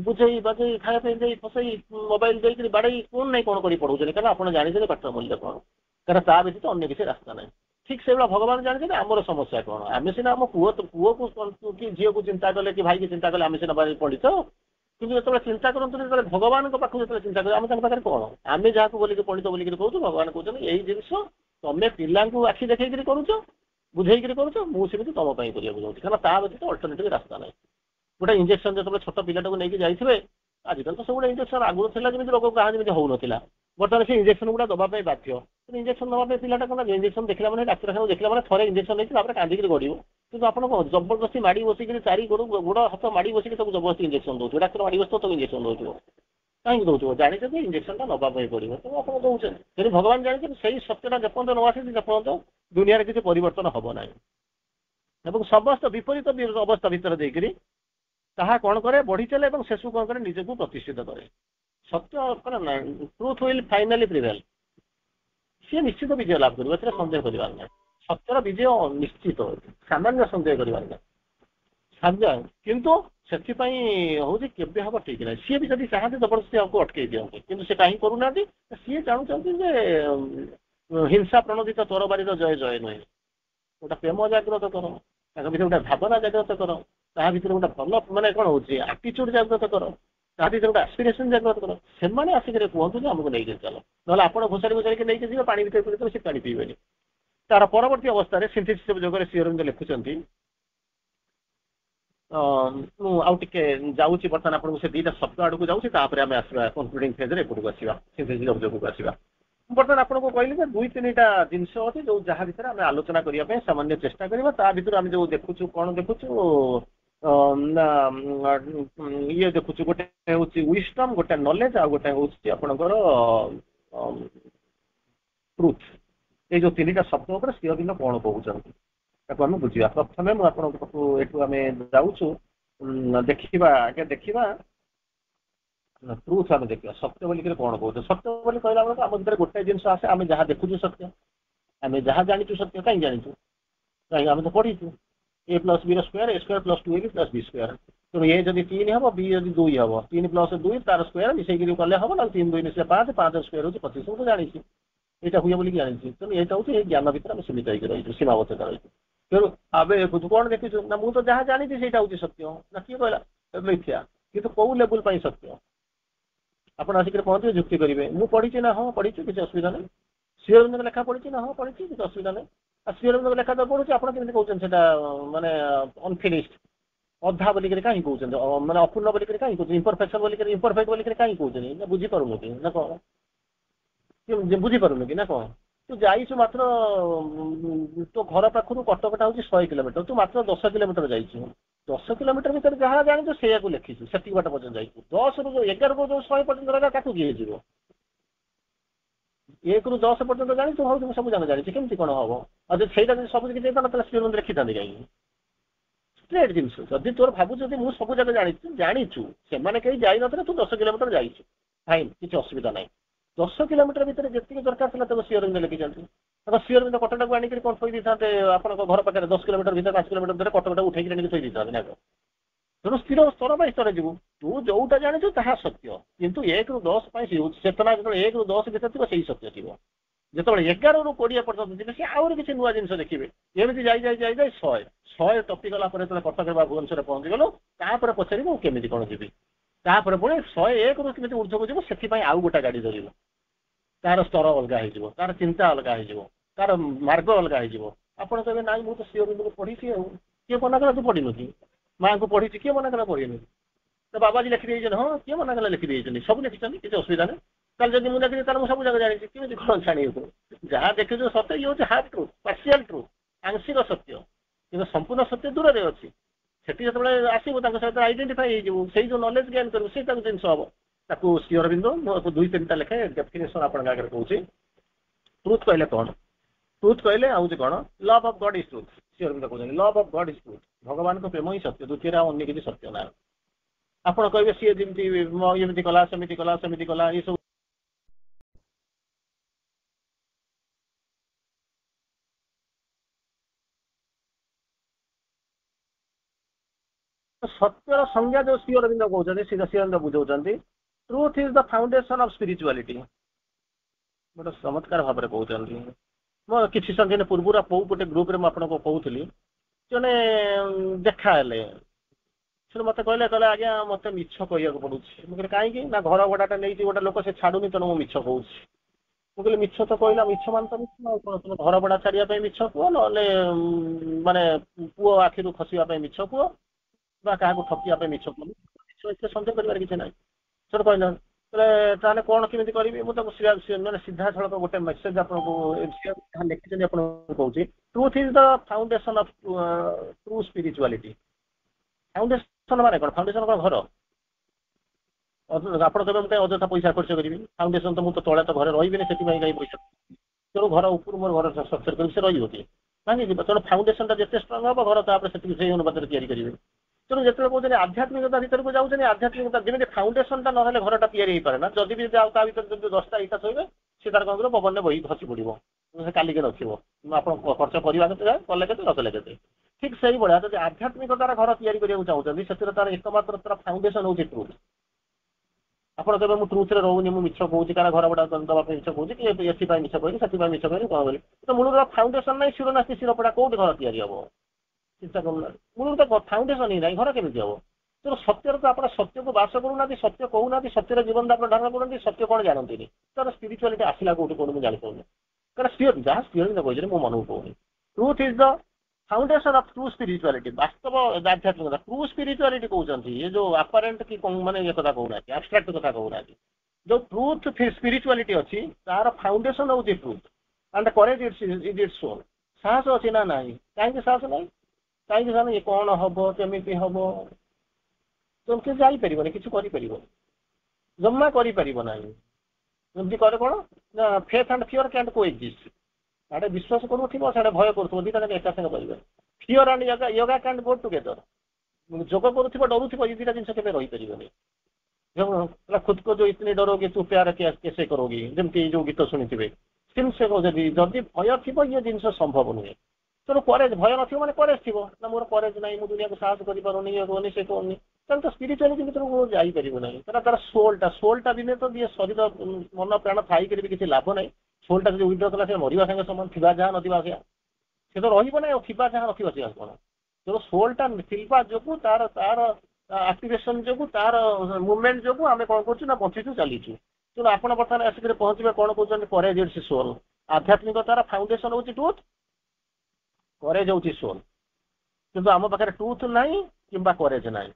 ବୁଝେଇ ବାଜେଇ ଖାଇବା ପାଇଁ ଦେଇ ଫସେଇ ମୋବାଇଲ ଦେଇକରି ବାଡେଇ କଣ ନାହିଁ କଣ କରି ପଢଉଛନ୍ତି, କାରଣ ଆପଣ ଜାଣିଛନ୍ତି ପାଠର ମୂଲ୍ୟ କଣ, କାରଣ ତା ବ୍ୟତୀତ ଅନ୍ୟ କିଛି ରାସ୍ତା ନାହିଁ। ଠିକ ସେଇଭଳିଆ ଭଗବାନ ଜାଣିଛନ୍ତି ଆମର ସମସ୍ୟା କଣ। ଆମେ ସିନା ଆମ ପୁଅକୁ କି ଝିଅକୁ ଚିନ୍ତା କଲେ କି ଭାଇକି ଚିନ୍ତା କଲେ ଆମେ ସିନା ପଢିଛ, କିନ୍ତୁ ଯେତେବେଳେ ଚିନ୍ତା କରନ୍ତୁ ଯେତେବେଳେ ଭଗବାନଙ୍କ ପାଖକୁ ଯେତେବେଳେ ଚିନ୍ତା କରେ ଆମେ ତାଙ୍କ ପାଖରେ କଣ, ଆମେ ଯାହାକୁ ବୋଲିକି ପଣ୍ଡିତ ବୋଲିକିରି କହୁଛୁ, ଭଗବାନ କହୁଛନ୍ତି ଏଇ ଜିନିଷ ତମେ ପିଲାଙ୍କୁ ଆଖି ଦେଖେଇକିରି କରୁଛ, ବୁଝେଇକିରି କରୁଛ, ମୁଁ ସେମିତି ତମ ପାଇଁ କରିବାକୁ ଯାଉଛି, କାରଣ ତା ବ୍ୟତୀତ ଅଲ୍ଟରନେଟିଭ ରାସ୍ତା ନାହିଁ। ଗୋଟେ ଇଞ୍ଜେକ୍ସନ ଯେତେବେଳେ ଛୋଟ ପିଲାଟାକୁ ନେଇକି ଯାଇଥିବେ, ଆଜିକାଲି ତ ସବୁବେଳେ ଇଞ୍ଜେକ୍ସନ, ଆଗରୁ ଥିଲା ଯେମିତି ରୋଗ କାହା ଯେମିତି ହଉନଥିଲା, ବର୍ତ୍ତମାନ ସେ ଇଞ୍ଜେକ୍ସନ ଗୁଡା ଦବା ପାଇଁ ବାଧ୍ୟ। ଇଞ୍ଜେକ୍ସନ ଦବା ପାଇଁ ପିଲାଟା କଣ ଇଞ୍ଜେକ୍ସନ ଦେଖିଲା ମାନେ ଡାକ୍ତରଖାନା ଦେଖିଲା ମାନେ ଥରେ ଇଞ୍ଜେକ୍ସନ ନେଇକି ତାପରେ କାନ୍ଦିକି ଗଡିବ। କିନ୍ତୁ ଆପଣ କଣ ଜବରଦସ୍ତି ମାଡି ବସିକିରି ଚାରି ଗୋଡ ହାତ ମାଡି ବସିକି ତାକୁ ଜବରଦସ୍ତି ଇଞ୍ଜେକ୍ସନ ଦଉଥିବ, ଡାକ୍ତର ମାଡି ବସିଥିବ ତାକୁ ଇଞ୍ଜେକ୍ସନ ଦଉଥିବ, କାହିଁକି ଦଉଥିବ, ଜାଣିଛନ୍ତି ଇଞ୍ଜେକ୍ସନ ଟା ନବା ପାଇଁ ପଡିବ, ତେଣୁ ଆପଣ ଦଉଛନ୍ତି। ଯଦି ଭଗବାନ ଜାଣିଛନ୍ତି ସେଇ ସତ୍ୟଟା ଯେପର୍ଯ୍ୟନ୍ତ ନ ଆସିଛି ଯେପର୍ଯ୍ୟନ୍ତ ଦୁନିଆରେ କିଛି ପରିବର୍ତ୍ତନ ହବ ନାହିଁ। ଏବଂ ସମସ୍ତ ବିପରୀତ ଅବସ୍ଥା ଭିତରେ ଦେଇକରି ତାହା କଣ କରେ, ବଢି ଚାଲେ ଏବଂ ଶେଷକୁ କଣ କରେ, ନିଜକୁ ପ୍ରତିଷ୍ଠିତ କରେ। ସତ୍ୟ କଣ ନା ଟ୍ରୁଥ ୱିଲ୍ ଫାଇନାଲି ପ୍ରିଭେଲ୍, ସିଏ ନିଶ୍ଚିତ ବିଜୟ ଲାଭ କରିବ, ଏଥିରେ ସନ୍ଦେହ କରିବାର ନାହିଁ। ସତ୍ୟର ବିଜୟ ନିଶ୍ଚିତ, ସାମାନ୍ୟ ସନ୍ଦେହ କରିବାର ନାହିଁ ସାନ୍ୟ। କିନ୍ତୁ ସେଥିପାଇଁ ହଉଛି କେବେ ହବ ଠିକ ନାହିଁ। ସିଏ ବି ଯଦି ଚାହାନ୍ତି ଜବରଦସ୍ତି ଆମକୁ ଅଟକେଇ ଦିଅନ୍ତି, କିନ୍ତୁ ସେ କାହିଁକି କରୁନାହାନ୍ତି, ସିଏ ଜାଣୁଛନ୍ତି ଯେ ହିଂସା ପ୍ରଣୋଦିତ ତରବାରୀର ଜୟ ଜୟ ନୁହେଁ, गोटे प्रेम जागृत कर भीतर गोटे भावना जागृत कर ता भीतर गोटे भल माने कौन होची आटिट्यूड जागृत कर ता भीतर गोटे एस्पिरेशन जागृत कर से आसिक कहतु आमको नहीं चल ना आप घोषारी घोषारी नहीं जी पानी भीतर से पानी पीबे तार परवर्ती अवस्था सिंथेसिस जगह श्री अरविंद लिखुंट मुझे जाऊँगी बर्तमान आपको से दुईटा शब्द आड़ को जाऊँगी आम आसवा कनक्लूडिंग फेज एपटू आसवा सिंथेसिस जगह आसवा बर्तमान आपको कहली दुई तीन टा जिनस अच्छे जो जहाँ भर आम आलोचना करने सामान्य चेष्टा करवा ता भर आम जो देखुचु कौन देखुचु ये देखुचु गोटे हूँ विजडम गोटे नॉलेज आ गोटे हूँ आपणकर ट्रुथ ये जो तीन टा शब्द उपर श्री अरविंद कौन कहते आम बुझा प्रथम मुझे जाऊँ देखा आगे देखा ट्रुथ आम देखा सत्य बोलिक कौन कहते सत्य बोली कहला बेलू आम भर गोटे जिन आसे आम जहाँ देखुचु सत्य आम जहाँ जाचु सत्य कहीं जाचु कहीं आम तो पढ़ीचु a plus b square a square plus 2ab plus b square तेणु ए जब 3 हम बी जब 2 हम 3 प्लस 2 तार स्क्वायर मिसेक कले हम ना 3 2 मिसे 5 5 स्क्वायर हूँ 25 तो जानी यहाँ हुए बोलिक जानी तेणु यहाँ हूँ ज्ञान भर आम सीमित रही सीमाबद्धता रही तेणु आवे कौन देखु ना मुझे जहाँ जानी से सत्य ना किए कहला मिथ्या कि कौ लेवल सत्य आप आसिक पहुँचे जुक्ति करेंगे मुझे पढ़ी ना हाँ पढ़ी किसी असुविधा नहीं श्री अरविंद लेखा पढ़ी ना हाँ पढ़ी किसी असुविधा नहीं श्री अरविंद लेखा तो पढ़ुचे आप कहते माने अनफिनिश्ड अधा बोलिक कहीं कहते माने अपूर्ण बोलिक कहीं कहते इम्परफेक्शन बोलिक इम्परफेक्ट बोलिक कहीं कहते ना बुझीपारुन कि ना कौन बुझीपारुन कि ना कौन तू जाइछु मात्र तो घर पाखु कटकटा हूँ 100 किलोमीटर तू मात्र 10 किलोमीटर जाइछु 10 किलोमीटर भीतर जहाँ जानी से लिखीछु से बाट पर्यटन जाइछु 10 रु 11 रु 100 पर्यटन रहा ताकू किए जीव 1 रु 10 पर्यटन जानी तू भाव सब जान जानी केमती कौन हम और से सब किसी श्री अरविंद लिखी था कहीं स्ट्रेट जिनस जदि तोर भावुँ जब मुझे सब जगह जाचु से कहीं जाई न तू 10 किलोमीटर जाइछु फाइन किसी असुविधा ना 10 किलोमीटर भीतर जी दरकार था श्री अरविंद लिखी श्री अरविंद कटक को आनिक कौन थी था आप घर पाखे 10 किलोमीटर भीतर 5 किलोमीटर भीतर कटकटा उठे थी था ना तेणु स्थिर स्तर बाय स्तर जीव तू जोटा जाचु ता सत्य किंतु 1 रु 10 चेतना जो 1 रु 10 भीतर थी से सत्य थी जो 11 रु 20 पर्यटन जी सी आउरी किसी नुआ जिन देखिए एमती जाए 100 टपी गला कटक भुवनेश्वर पहुँची गलु तापर पचार केमी कौन जी तापर पुणी 101 रु केमी ऊर्धक जीव से आउ गोटा गाड़ी धर तार स्तर अलग हो तार चिंता अलग हो तार मार्ग अलग हो आपड़ कहे ना मुझे श्री अरविंद को पढ़ी किए मना कला तू पढ़ी कि माँ को पढ़ी किए मना कला पढ़ी तो बाबाजी लिखी हाँ किए मना कला लिखी सब लिखिं किसी असुविधा नहीं कल जब मुझे देखी तार सब जगह जानी कि कौन जाणी जहाँ देखिए सत्य ये हूँ हाफ ट्रुथ पार्शियल ट्रुथ आंशिक सत्य कि संपूर्ण सत्य दूर में अच्छी सेठी जो आसबू सहित आइडेंटिफाई हो जो नॉलेज गेन कर जिन हम ताकू श्री अरविंद दुई तीन टा लेखे डेफिनेशन आपन आगे कहूँ ट्रुथ कहले कौन ट्रुथ कहले आउँ कौन love of God is truth Shri Aurobindo कहते love of God is truth भगवान को प्रेम ही सत्य द्वितीय अन्य किसी सत्य ना आपड़ कहे सी जमी कला सेमती कला ये सब सत्यर संज्ञा जो श्री अरविंद कहते श्री अरविंद बुझाऊँ truth is the foundation of spirituality गोटे चमत्कार भाव में कहते मो किसी समय पूर्व गोटे ग्रुप में आपको कहूली जड़े देखा से मत कहले आज्ञा मत मिछ कह पड़ू मुझे कहीं ना घर भड़ाटा नहीं गोटे लोक से छाड़ूनी तेणु मुझे मिछ कहूँ मुझे मिछ तो कहला मिछ मान तो मिछ घर भड़ा छाड़िया मिछ कुह ना माने पुओ आखिर खसवाई मिछ कुह क्या ठकिया मिछ कुह एत सन्देह कर किसी ना सर कहना ताले कौन केमी करी मुझे मैंने सीधा सड़क गोटे मेसेज आपको लिखी कहूँ truth is the foundation of true spirituality foundation माने कौन फाउंडेशन कौन घर आप अଯଥା पैसा खर्च करी फाउंडेशन तो मुझे तले तो घर रही से कहीं पैसा तेणु घर ऊपर मोर घर स्ट्रक्चर कर रही भांगी तेणु फाउंडेशन जिते स्ट्रंग हम घर तापर से अनुपात या करेंगे तेणु जो कहते आध्यात्मिकता भर को जाऊँ आध्यात्मिकता जमी फाउंडेशन ना घरटा या पारे ना जदि भी ता भर जो 10टा इटा शोबे सी तार कौन कर पवन में बही खसी पड़ो कालिके रखो आप खर्च करवा कले के नकले के ठीक से भाया जब आध्यात्मिकतार घर या चाहते से तार एकमात्र तार फाउंडेशन हूँ ट्रुथ ଆପଣ କେବେ ମୁଁ ଟ୍ରୁଥରେ ରହୁନି, ମୁଁ ମିଛ କହୁଛି କାରଣ ଘର ଭଡ଼ା ଦେବା ପାଇଁ ମିଛ କହୁଛି କି ଏଥିପାଇଁ ମିଛ କହିଲି ସେଥିପାଇଁ ମିଛ କହିଲି କଣ କହିଲି, ତ ମୂଳର ଫାଉଣ୍ଡେସନ ନାହିଁ, ଶିରୋନାସ୍ତି ଶିରପଡ଼ା କୋଉଠି ଘର ତିଆରି ହବ ଚିନ୍ତା କରୁନାହାନ୍ତି। ମୂଳରୁ ତ ଫାଉଣ୍ଡେସନ ହିଁ ନାହିଁ, ଘର କେମିତି ହବ? ତେଣୁ ସତ୍ୟରେ ତ ଆପଣ ସତ୍ୟକୁ ବାସ କରୁନାହାନ୍ତି, ସତ୍ୟ କହୁନାହାନ୍ତି, ସତ୍ୟର ଜୀବନ ଆପଣ ଧାରଣ କରୁନାହାନ୍ତି, ସତ୍ୟ କଣ ଜାଣନ୍ତିନି, ତାର ସ୍ପିରିଚୁଆଲିଟି ଆସିଲା କୋଉଠି କୋଉଠି ମୁଁ ଜାଣିପାରୁନି। କାରଣ ସିଓର ଯାହା ସ୍ପିରିଚୁଆଲି କହିଛନ୍ତି ମୁଁ ମନକୁ କହୁନି। Truth is the foundation of true spirituality, ବାସ୍ତବ ଆଧ୍ୟାତ୍ମିକତା ଟ୍ରୁ ସ୍ପିରିଚୁଆଲିଟି କହୁଛନ୍ତି, ଏ ଯୋଉ ଆପାରେଣ୍ଟ କି ମାନେ ଏ କଥା କହୁନାହାନ୍ତି, ଆବଷ୍ଟ୍ରାକ୍ଟ କଥା କହୁନାହାନ୍ତି। ଯୋଉ ଟ୍ରୁଥ ସ୍ପିରିଚୁଆଲିଟି ଅଛି ତାର ଫାଉଣ୍ଡେସନ ହଉଛି truth and courage it's sole. ସାହସ ଅଛି ନା ନାହିଁ? କାହିଁକି ସାହସ ନାହିଁ? କାହିଁକି ସାହସ କଣ ହବ କେମିତି ହବ କେମିତି ଯାଇପାରିବନି, କିଛି କରିପାରିବନି, ଜମା କରିପାରିବ ନାହିଁ। ଏମିତି କରେ କଣ ନା ଫେଥ୍ ଆଣ୍ଡ ଫିଅର କ୍ୟାନ୍ଟ କୋଏକ୍ଜିଷ୍ଟ, ଆଡେ ବିଶ୍ୱାସ କରୁଥିବ ସାଡେ ଭୟ କରୁଥିବ, ଦିଟା ଯାକ ଏକା ସାଙ୍ଗେ କରିବେ। Fear and yoga can't go together, ଯୋଗ କରୁଥିବ ଡରୁଥିବ, ଏ ଦିଟା ଜିନିଷ କେବେ ରହିପାରିବନି। खुद को जो इतने डरोगे तू प्यार कैसे करोगी, ଯେମିତି ଏଇ ଯୋଉ ଗୀତ ଶୁଣିଥିବେ ସେ କହୁଛନ୍ତି ଯଦି ଭୟ ଥିବ ଇଏ ଜିନିଷ ସମ୍ଭବ ନୁହେଁ। ତେଣୁ କରେଜ, ଭୟ ନଥିବ ମାନେ କରେଜ ଥିବ ନା ମୋର କରେଜ ନାହିଁ, ମୁଁ ଦୁନିଆକୁ ସାହସ କରିପାରୁନି, ଇଏ କହୁନି ସେ କହୁନି, ତାହେଲେ ତ ସ୍ପିରିଚୁଆଲିଟି ଭିତରକୁ ଯାଇପାରିବ ନାହିଁ। ତାର ସୋଲଟା ବିନେ ତ ଯିଏ ଶରୀର ମନ ପ୍ରାଣ ଥାଇକରି ବି କିଛି ଲାଭ ନାହିଁ। ସୋଲଟା ଯଦି ୱିଡ୍ର କଲା ସେ ମରିବା ସାଙ୍ଗେ ସମାନ, ଥିବା ଯାହା ନଥିବା ସେଇଆ, ସେ ତ ରହିବ ନାହିଁ, ଆଉ ଥିବା ଯାହା ନଥିବା ସେଇଆ କଣ। ତେଣୁ ସୋଲଟା ଥିବା ଯୋଗୁ ତାର ଆକ୍ଟିଭେସନ ଯୋଗୁ ତାର ମୁଭମେଣ୍ଟ ଯୋଗୁ ଆମେ କଣ କରୁଛୁ ନା ବଞ୍ଚିଛୁ ଚାଲିଛୁ। ତେଣୁ ଆପଣ ବର୍ତ୍ତମାନ ଆସିକି ପହଞ୍ଚିବେ କଣ କହୁଛନ୍ତି କରେଜ ଇଟ୍ସ ସୋଲ୍। ଆଧ୍ୟାତ୍ମିକତାର ଫାଉଣ୍ଡେସନ ହଉଛି ଟ୍ରୁଥ, କରେଜ ହଉଛି ସୋଲ୍। କିନ୍ତୁ ଆମ ପାଖରେ ଟ୍ରୁଥ ନାହିଁ କିମ୍ବା କରେଜ ନାହିଁ।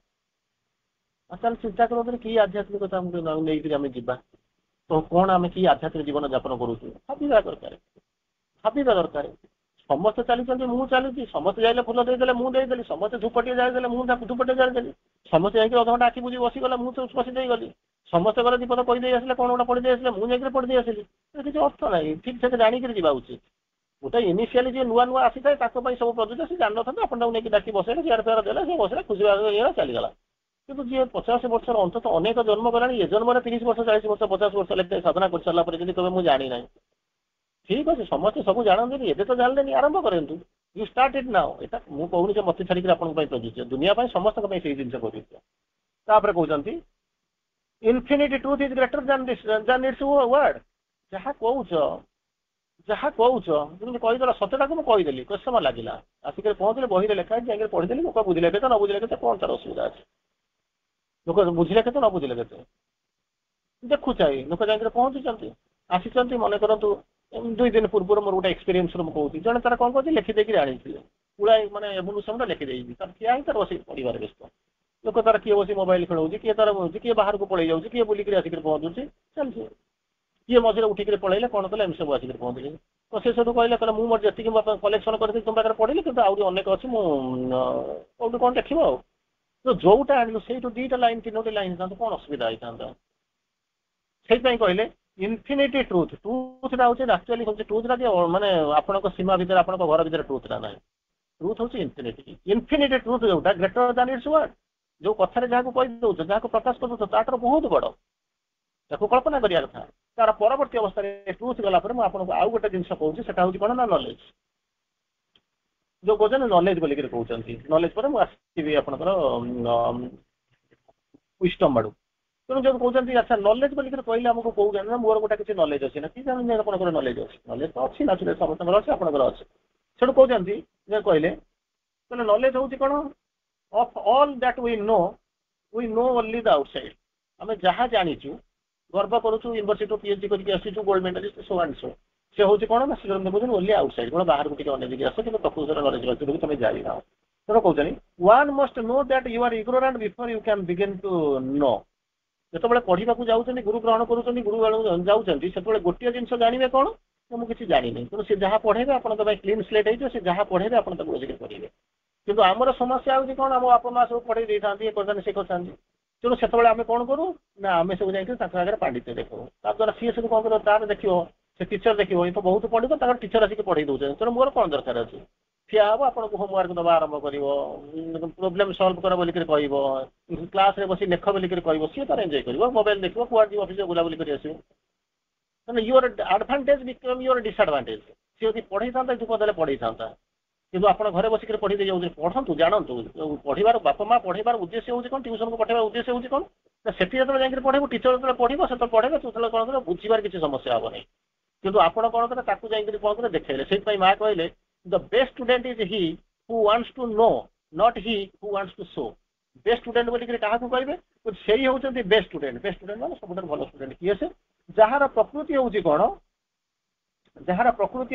ତାହେଲେ ଚିନ୍ତା କରନ୍ତୁ କି ଆଧ୍ୟାତ୍ମିକତା ନେଇକରି ଆମେ ଯିବା, ତ କଣ ଆମେ କି ଆଧ୍ୟାତ୍ମିକ ଜୀବନ ଯାପନ କରୁଛୁ ଭାବିବା ଦରକାର, ଭାବିବା ଦରକାର। ସମସ୍ତେ ଚାଲିଛନ୍ତି ମୁଁ ଚାଲୁଛି, ସମସ୍ତେ ଯାଇଲେ ଫୁଲ ଦେଇଦେଲେ ମୁଁ ଦେଇଦେଲି, ସମସ୍ତେ ଧୂପଟିଏ ଯାଇଦେଲେ ମୁଁ ଧୂପଟିଏ ଜାଳିଦେଲି, ସମସ୍ତେ ଯାଇକି ଅଧଘଣ୍ଟା ଆଖି ବୁଝି ବସିଗଲେ ମୁଁ ତ ବସି ଦେଇଗଲି, ସମସ୍ତେ ଗଲେ ଦୀପଦ କହିଦେଇ ଆସିଲେ କଣ ଗୋଟେ ପଢିଦେଇ ଆସିଲେ ମୁଁ ଯାଇକି ପଢିଦେଇ ଆସିଲି। କିଛି ଅର୍ଥ ନାହିଁ, ଠିକ ସେ ଜାଣିକିରି ଯିବା ଉଚିତ। ଗୋଟେ ଇନିସିଆଲି ଯିଏ ନୂଆ ନୂଆ ଆସିଥାଏ ତାଙ୍କ ପାଇଁ ସବୁ ପ୍ରଯୁଜ୍ୟ, ସେ ଜାଣିନଥାନ୍ତି ଆପଣ ତାକୁ ନେଇକି ଡାକି ବସେଇଲେ ଚେୟାର ଫେୟାର ଦେଲେ ସେ ବସିଲେ ଖୁସି ଇଏ ଚାଲିଗଲା। କିନ୍ତୁ ଯିଏ 50 ବର୍ଷର ଅନ୍ତତଃ ଅନେକ ଜନ୍ମ କଲାଣି, ଏ ଜନ୍ମରେ 30 ବର୍ଷ 40 ବର୍ଷ 50 ବର୍ଷ ଲେଖେ ସାଧନା କରିସାରିଲା ପରେ ଯଦି କହିବେ ମୁଁ ଜାଣିନାହିଁ, ଠିକ ଅଛି ସମସ୍ତେ ସବୁ ଜାଣନ୍ତିନି, ଏବେ ତ ଜାଣିଲେନି, ଆରମ୍ଭ କରନ୍ତୁ, ୟୁ ଷ୍ଟାର୍ଟ ଇଟ୍ ନାଓ। ଏଟା ମୁଁ କହୁନି ଯେ ମତେ ଛାଡ଼ିକି ଆପଣଙ୍କ ପାଇଁ ପ୍ରଯୁଜ୍ୟ, ଦୁନିଆ ପାଇଁ ସମସ୍ତଙ୍କ ପାଇଁ ସେଇ ଜିନିଷ ପ୍ରଯୁଜ୍ୟ। ତାପରେ କହୁଛନ୍ତି infinity truth is greater than its word. ଯାହା କହୁଛ ଯେମିତି କହିଦେଲ, ସତ୍ୟଟାକୁ ମୁଁ କହିଦେଲି, କେତେ ସମୟ ଲାଗିଲା, ଆସିକି ପହଞ୍ଚିଲେ ବହିରେ ଲେଖା ହେଇଛି ଯାଇକି ପଢିଦେଲି, ଲୋକ ବୁଝିଲେ କେତେ ନ ବୁଝିଲେ କେତେ, କଣ ତାର ଅସୁବିଧା ଅଛି? ଲୋକ ବୁଝିଲେ କେତେ ନ ବୁଝିଲେ କେତେ, ଦେଖୁଚାଇ ଲୋକ ଯାଇକି ପହଞ୍ଚୁଛନ୍ତି, ଆସିଛନ୍ତି। ମନେ କରନ୍ତୁ 2 ଦିନ ପୂର୍ବରୁ ମୋର ଗୋଟେ ଏକ୍ସପିରିଏନ୍ସ ମୁଁ କହୁଛି, ଜଣେ ତାର କଣ କହୁଛି ଲେଖିଦେଇକି ଆଣିଥିଲେ, ପୁଳାଏ ମାନେ ଏଭଲ୍ୟୁସନଟା ଲେଖିଦେଇଛି, ତାର ଠିଆ ହିଁ ତାର ବସିକି ପଢିବାରେ ବ୍ୟସ୍ତ। ଲୋକ ତାର କିଏ ବସି ମୋବାଇଲ ଖେଳଉଛି, କିଏ ତାର ବସୁଛି, କିଏ ବାହାରକୁ ପଳେଇ ଯାଉଛି, କିଏ ବୁଲିକିରି ଆସିକି ପହଞ୍ଚୁଛି, ଚାଲିଛି। କିଏ ମଝିରେ ଉଠିକିରି ପଳେଇଲେ କଣ କଲେ, ଏମିତି ସବୁ ଆସିକି ପହଞ୍ଚିଲେ। ତ ସେ ସେଠୁ କହିଲେ ମୁଁ ମୋର ଯେତିକି କଲେକ୍ସନ କରିଥିଲି ତୁମ ପାଖରେ ପଢିଲି, କିନ୍ତୁ ଆହୁରି ଅନେକ ଅଛି, ମୁଁ କୋଉଠୁ କଣ ଦେଖିବ ଆଉ। ତ ଯୋଉଟା ଆଣିଲୁ ସେଇଠୁ 2ଟା ଲାଇନ 3ଟି ଲାଇନ ହେଇଥାନ୍ତା, କଣ ଅସୁବିଧା ହେଇଥାନ୍ତା? ସେଇଥିପାଇଁ କହିଲେ ଇନଫିନିଟି ଟ୍ରୁଥ। ଟ୍ରୁଥଟା ହଉଛି ଆକ୍ଚୁଆଲି ହଉଛି ଟ୍ରୁଥଟା ମାନେ ଆପଣଙ୍କ ସୀମା ଭିତରେ, ଆପଣଙ୍କ ଘର ଭିତରେ ଟ୍ରୁଥଟା ନାହିଁ। ଟ୍ରୁଥ ହଉଛି ଇନଫିନିଟି। ଇନଫିନିଟି ଟ୍ରୁଥ ଯୋଉଟା ଗ୍ରେଟର ଦ୍ୟାନ ଇଟ୍ସ ୱାର୍ଡ, ଯୋଉ କଥାରେ ଯାହାକୁ କହିଦେଉଛ, ଯାହାକୁ ପ୍ରକାଶ କରିଦେଉଛ, ତାଠାରୁ ବହୁତ ବଡ, ତାକୁ କଳ୍ପନା କରିବା କଥା। ତାର ପରବର୍ତ୍ତୀ ଅବସ୍ଥାରେ ଟ୍ରୁଥ ଗଲା ପରେ ମୁଁ ଆପଣଙ୍କୁ ଆଉ ଗୋଟେ ଜିନିଷ କହୁଛି, ସେଟା ହଉଛି କଣ ନା ନଲେଜ। ଯୋଉ କହୁଛନ୍ତି ନଲେଜ ବୋଲିକିରି କହୁଛନ୍ତି, ନଲେଜ ପରେ ମୁଁ ଆସିବି ଆପଣଙ୍କର ୱିଷ୍ଟମ୍ ଆଡୁ। ତେଣୁ ଯୋଉ କହୁଛନ୍ତି ଆଚ୍ଛା ନଲେଜ ବୋଲିକିରି କହିଲେ ଆମକୁ କହୁଛନ୍ତି ନା ମୋର ଗୋଟେ କିଛି ନଲେଜ ଅଛି ନା, କି ଜାଣୁନି ଆପଣଙ୍କର ନଲେଜ ଅଛି, ନଲେଜ ତ ଅଛି ନା, ସମସ୍ତଙ୍କର ଅଛି, ଆପଣଙ୍କର ଅଛି। ସେଠୁ କହୁଛନ୍ତି ଯେ କହିଲେ ନଲେଜ ହଉଛି କଣ, of all that we know only the outside. ଆମେ ଯାହା ଜାଣିଛୁ, ଗର୍ବ କରୁଛୁ, ୟୁନିଭର୍ସିଟି PhD କରିକି ଆସିଛୁ, gold medalist, so and so, ସେ ହଉଛି କଣ ନା, ସେ କହୁଛନ୍ତି ଓନ୍ଲି ଆଉଟସାଇଡ, କଣ ବାହାରକୁ ଟିକେ ଅନେକ ଆସ, କିନ୍ତୁ ପ୍ରକୃତରେ ନଲେଜ ଅଛି ତମେ ଜାଣିନାହ। ତେଣୁ କହୁଛନ୍ତି one must know that you are ignorant before you can begin to know. ଯେତେବେଳେ ପଢିବାକୁ ଯାଉଛନ୍ତି, ଗୁରୁ ଗ୍ରହଣ କରୁଛନ୍ତି, ଗୁରୁ ଯାଉଛନ୍ତି, ସେତେବେଳେ ଗୋଟିଏ ଜିନିଷ ଜାଣିବେ କଣ, ମୁଁ କିଛି ଜାଣିନି। ତେଣୁ ସେ ଯାହା ପଢେଇବେ ଆପଣଙ୍କ ପାଇଁ କ୍ଲିନ୍ ସ୍ଲେଟ୍ ହେଇଯିବ, ସେ ଯାହା ପଢେଇବେ ଆପଣ ତାକୁ ବସିକି ପଢିବେ। କିନ୍ତୁ ଆମର ସମସ୍ୟା ହଉଛି କଣ, ଆମ ବାପା ମା ସବୁ ପଢେଇ ଦେଇଥାନ୍ତି, ଇଏ କରିଥାନ୍ତି, ସେ କରିଥାନ୍ତି। ତେଣୁ ସେତେବେଳେ ଆମେ କଣ କରୁ ନା, ଆମେ ସବୁ ଯାଇକି ତାଙ୍କ ଆଗରେ ପାଣ୍ଡିତ୍ୟ ଦେଖୁ, ତାଦ୍ୱାରା ସିଏ ସବୁ କଣ କରିବ, ତାର ଦେଖିବ, ସେ ଟିଚର ଦେଖିବ, ଏ ତ ବହୁତ ପଢିବ, ତାଙ୍କର ଟିଚର ଆସିକି ପଢେଇ ଦଉଛନ୍ତି। ତେଣୁ ମୋର କଣ ଦରକାର ଅଛି, ଠିଆ ହବ, ଆପଣଙ୍କୁ ହୋମୱାର୍କ ଦେବା ଆରମ୍ଭ କରିବ, ପ୍ରୋବ୍ଲେମ ସଲ୍ଭ କର ବୋଲିକିରି କହିବ, କ୍ଲାସରେ ବସି ଲେଖ ବୋଲିକିରି କହିବ, ସିଏ ତାର ଏନ୍ଜୟ କରିବ, ମୋବାଇଲ ଦେଖିବ, କୁଆଡେ ଯିବ, ଅଫିସରେ ବୁଲାବୁଲି କରି ଆସିବ। ମାନେ ୟୁର ଆଡଭାଣ୍ଟେଜ ବିକମ୍ ୟୁର ଡିସଆଡଭାଣ୍ଟେଜ। ସିଏ ଯଦି ପଢେଇଥାନ୍ତା ଧୂପ ଦେଲେ ପଢେଇଥାନ୍ତା, କିନ୍ତୁ ଆପଣ ଘରେ ବସିକି ପଢେଇ ଦେଇ ଯାଉଛନ୍ତି। ପଢନ୍ତୁ, ଜାଣନ୍ତୁ, ପଢିବାର ବାପା ମା ପଢେଇବାର ଉଦ୍ଦେଶ୍ୟ ହଉଛି କଣ, ଟ୍ୟୁସନକୁ ପଠେଇବାର ଉଦ୍ଦେଶ୍ୟ ହଉଛି କଣ, ସେଠି ଯେତେବେଳେ ଯାଇକି ପଢିବୁ ଟିଚର ଯେତେବେଳେ ପଢିବ ସେତେବେଳେ ପଢେଇବେ ସେତେବେଳେ କଣ କରିବ ବୁଝିବାର କିଛି ସମସ୍ୟା ହବ ନାହିଁ କିନ୍ତୁ ଆପଣ କଣ କରେ ତାକୁ ଯାଇକି କଣ କରେ ଦେଖେଇଲେ ସେଇଥିପାଇଁ ମା କହିଲେ the best student is he who wants to know not he who wants to show best student ବୋଲିକି କାହାକୁ କହିବେ ସେଇ ହଉଛନ୍ତି ବେଷ୍ଟ ଷ୍ଟୁଡେଣ୍ଟ ମାନେ ସବୁଠାରୁ ଭଲ ଷ୍ଟୁଡେଣ୍ଟ କିଏ ସେ ଯାହାର ପ୍ରକୃତି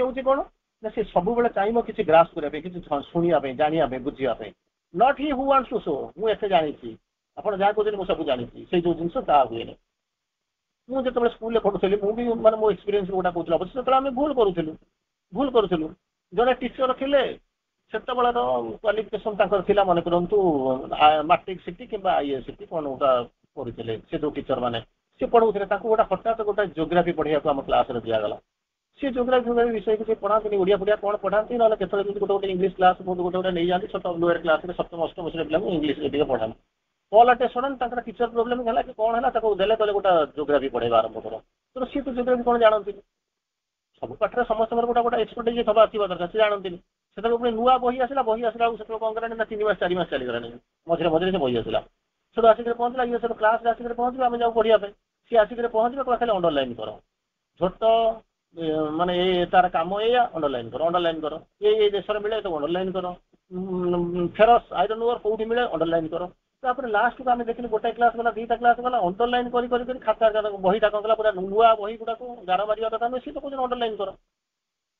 ହଉଛି କଣ ନା ସେ ସବୁବେଳେ ଚାହିଁବ କିଛି ଗ୍ରାସ କରିବା ପାଇଁ କିଛି ଶୁଣିବା ପାଇଁ ଜାଣିବା ପାଇଁ ବୁଝିବା ପାଇଁ not he who wants to show ମୁଁ ଏତେ ଜାଣିଛି ଆପଣ ଯାହା କହୁଛନ୍ତି ମୁଁ ସବୁ ଜାଣିଛି ସେଇ ଯୋଉ ଜିନିଷ ତାହା ହୁଏନି ମୁଁ ଯେତେବେଳେ ସ୍କୁଲରେ ପଢୁଥିଲି ମୁଁ ବି ମାନେ ମୋ ଏକ୍ସପିରିଏନ୍ସ ଗୋଟା କହୁଥିଲା ସେତେବେଳେ ଆମେ ଭୁଲ କରୁଥିଲୁ ଜଣେ ଟିଚର ଥିଲେ ସେତେବେଳର କ୍ୱାଲିଫିକେସନ ତାଙ୍କର ଥିଲା ମନେ କରନ୍ତୁ ମାଟ୍ରିକ ସିଟି କିମ୍ବା ଆଇଏଏସ୍ ସିଟି କଣ ଗୋଟା ପଢିଥିଲେ ସେ ଯୋଉ ଟିଚର ମାନେ ସେ ପଢଉଥିଲେ ତାଙ୍କୁ ହଠାତ୍ ଗୋଟେ ଜିଓଗ୍ରାଫି ପଢିବାକୁ ଆମ କ୍ଲାସରେ ଦିଆଗଲା ସେ ଜିଓଗ୍ରାଫି ବିଷୟ କିଛି ପଢାନ୍ତିନି ଓଡ଼ିଆ କଣ ପଢାନ୍ତି ନହେଲେ କେତେବେଳେ ଯଦି ଗୋଟେ ଇଂଲିଶ କ୍ଲାସ ଗୋଟେ ନେଇଯାନ୍ତି ଛୋଟ ଲୋୟର କ୍ଲାସରେ ସପ୍ତମ ଅଷ୍ଟମ ଶ୍ରେଣୀ ପିଲାଙ୍କୁ ଇଂଲିଶରେ ଟିକେ ପଢାନ୍ତି କଲ୍ ଆଟେ ସଡନ୍ ତାଙ୍କର ଟିଚର ପ୍ରୋବ୍ଲେମ ହେଲା କି କଣ ହେଲା ତାକୁ ଦେଲେ କହିଲେ ଗୋଟେ ଜିଓଗ୍ରାଫି ପଢେଇବା ଆରମ୍ଭ କର ତ ସିଏ ତ ଜିଓଗ୍ରାଫି କଣ ଜାଣନ୍ତିନି ସବୁ ପାଠରେ ସମସ୍ତଙ୍କର ଗୋଟେ ଏକ୍ସପର୍ଟ ଥିବା ଦରକାର ସେ ଜାଣନ୍ତିନି ସେତେବେଳେ ପୁଣି ନୂଆ ବହି ଆସିଲା ବେଳକୁ ସେତେବେଳେ କଣ କଲାଣି ନା 3 ମାସ 4 ମାସ ଚାଲିଗଲାଣି ମଝିରେ ସେ ବହି ଆସିଲା ସେଠୁ ଆସିକି ପହଞ୍ଚିଲା ଇଏ ସେଠୁ କ୍ଲାସରେ ଆସିକି ପହଞ୍ଚିବ ଆମେ ଯାଉ ପଢିବା ପାଇଁ ସିଏ ଆସିକି ପହଞ୍ଚିବ ଖାଲି ଅଣ୍ଡରଲାଇନ କର ଝୋଟ ମାନେ ତାର କାମ ଏଇଆ ଅଣ୍ଡରଲାଇନ କର ଏଇ ଦେଶରେ ମିଳେ ତ ଅଣ୍ଡରଲାଇନ କର ଫେରସ୍ ଆଇରନ୍ ଓର କୋଉଠି ମିଳେ ଅଣ୍ଡରଲାଇନ କର ତାପରେ ଲାଷ୍ଟକୁ ଆମେ ଦେଖିଲୁ ଗୋଟେ କ୍ଲାସ ଗଲା 2ଟା କ୍ଲାସ ଗଲା ଅଣ୍ଡରଲାଇନ କରି ଖାତା ବହିଟା କଣ କଲା ପୁରା ନୂଆ ବହି ଗୁଡାକୁ ଗାର ମାରିବା କଥା ନୁହେଁ ସିଏ ତ କହୁଛନ୍ତି ଅଣ୍ଡରଲାଇନ କର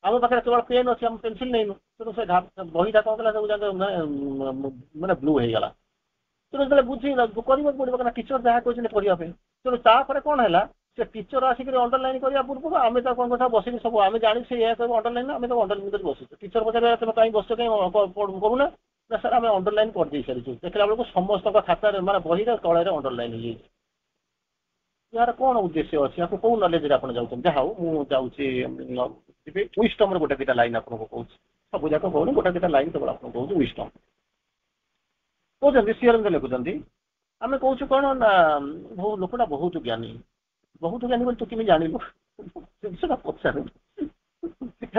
ଆମ ପାଖରେ କେବଳ ପେନ୍ ଅଛି ଆମେ ପେନସିଲ ନେଇନୁ ତେଣୁ ସେ ବହିଟା କଣ କଲା ସବୁ ଯାକ ମାନେ ବ୍ଲୁ ହେଇଗଲା ତେଣୁ ଯେତେବେଳେ ବୁଝିବାକୁ ପଡିବ କାରଣ ଟିଚର ଯାହା କହିଛନ୍ତି ପଢିବା ପାଇଁ ତେଣୁ ତାପରେ କଣ ହେଲା ସେ ଟିଚର ଆସିକି ଅଣ୍ଡରଲାଇନ କରିବା ପୂର୍ବରୁ ଆମେ ତାକୁ କଣ କଥା ବସିକି ସବୁ ଆମେ ଜାଣିଛୁ ଏହା କହିବ ଅଣ୍ଡରଲାଇନ ଆମେ ତାକୁ ଅଣ୍ଡରଲାଇନ କରି ବସିଛୁ ଟିଚର ପଚାରିବା ତମେ କାହିଁ ବସିଛ କାହିଁ କରୁନା ନା ସାର୍ ଆମେ ଅଣ୍ଡରଲାଇନ କରିଦେଇ ସାରିଛୁ ଦେଖିଲା ବେଳକୁ ସମସ୍ତଙ୍କ ଖାତାରେ ମାନେ ବହିରେ ତଳରେ ଅଣ୍ଡରଲାଇନ ହେଇଯାଇଛି यार कौन उद्देश्य अच्छी आपको कौ नॉलेज आप जाऊँ जहाँ हूँ जाऊँगी विस्टम गोटे 2टा लाइन आपको कहूँ सब जाक कहूँ गोटे 2टा लाइन केवल आपको कहूँ विस्टम कहते सीआर लिखुंट आम कौन कौन ना लोकटा बहुत ज्ञानी बोली तू केमी जानलु जिनसा पचार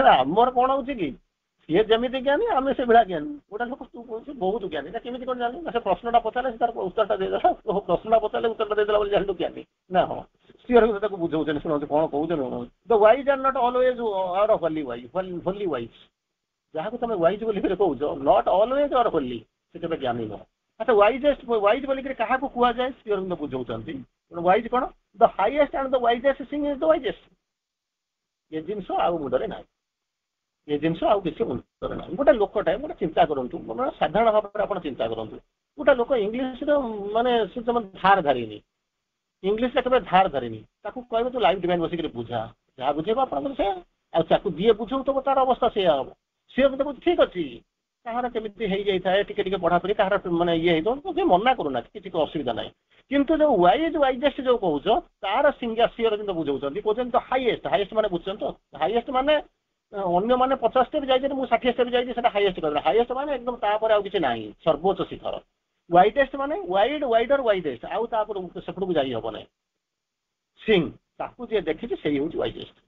आमर कौन हो सी जमी ज्ञानी आम से भाया ज्ञानी गोटा लोक तू कौन बहुत ज्ञानी केमी कौन जानू से प्रश्नटा पचारे तार उत्तरटा देदेला प्रश्नटा पचारे उत्तरटा देदेला जानलु ज्ञानी ना हाँ सीआर बुझाऊँ शुणु कौन कौन the wise are not always are holy wise जहाँ को तुम वाइज बोली कौच नॉट ऑलवेज आर होली से केवल ज्ञानी नुह अच्छा वाइज बोलिक क्या कह जाए सीआर बुझाऊँ वाइज कौन the highest and the wisest thing is the wisest ये जिनस आउ मुंडे ना ये जिनस आउ किसी मुंडे ना गोटे लोकटा गोटे चिंता करूँ साधारण भाव में आप चिंता करूँ गोटे लोक इंग्लीश माने धार धारिनी इंग्लीश केवल धार धरेनी कहते तू लाइव डिवाइन बसिक बुझा जहाँ बुझेगा आपको दिए बुझाऊ तो तार अवस्था से हम सी मतलब ठीक अच्छी कहार केमी हो जाए टे पढ़ापढ़ी कहार मैंने ये हो मना करूना किसी असुविधा ना किंतु जो वाइजेस्ट जो कौच तार सिंगा सीओर बुझाऊँ कहते तो हाइएस्ट माने बुझे तो हाइएस्ट माने अन्य मैंने 50 स्टेप जाइए मुझे 60 स्टेप जाइए हाइएस्ट कर हाइएस्ट माने एकदम तापर आउ किसी ना सर्वोच्च शिखर वाइडेस्ट माने वाइड वाइडर वाइडेस्ट आउ सेपट को जाई हम ना सिंह ताकू जी देखी से हूँ वाइडेस्ट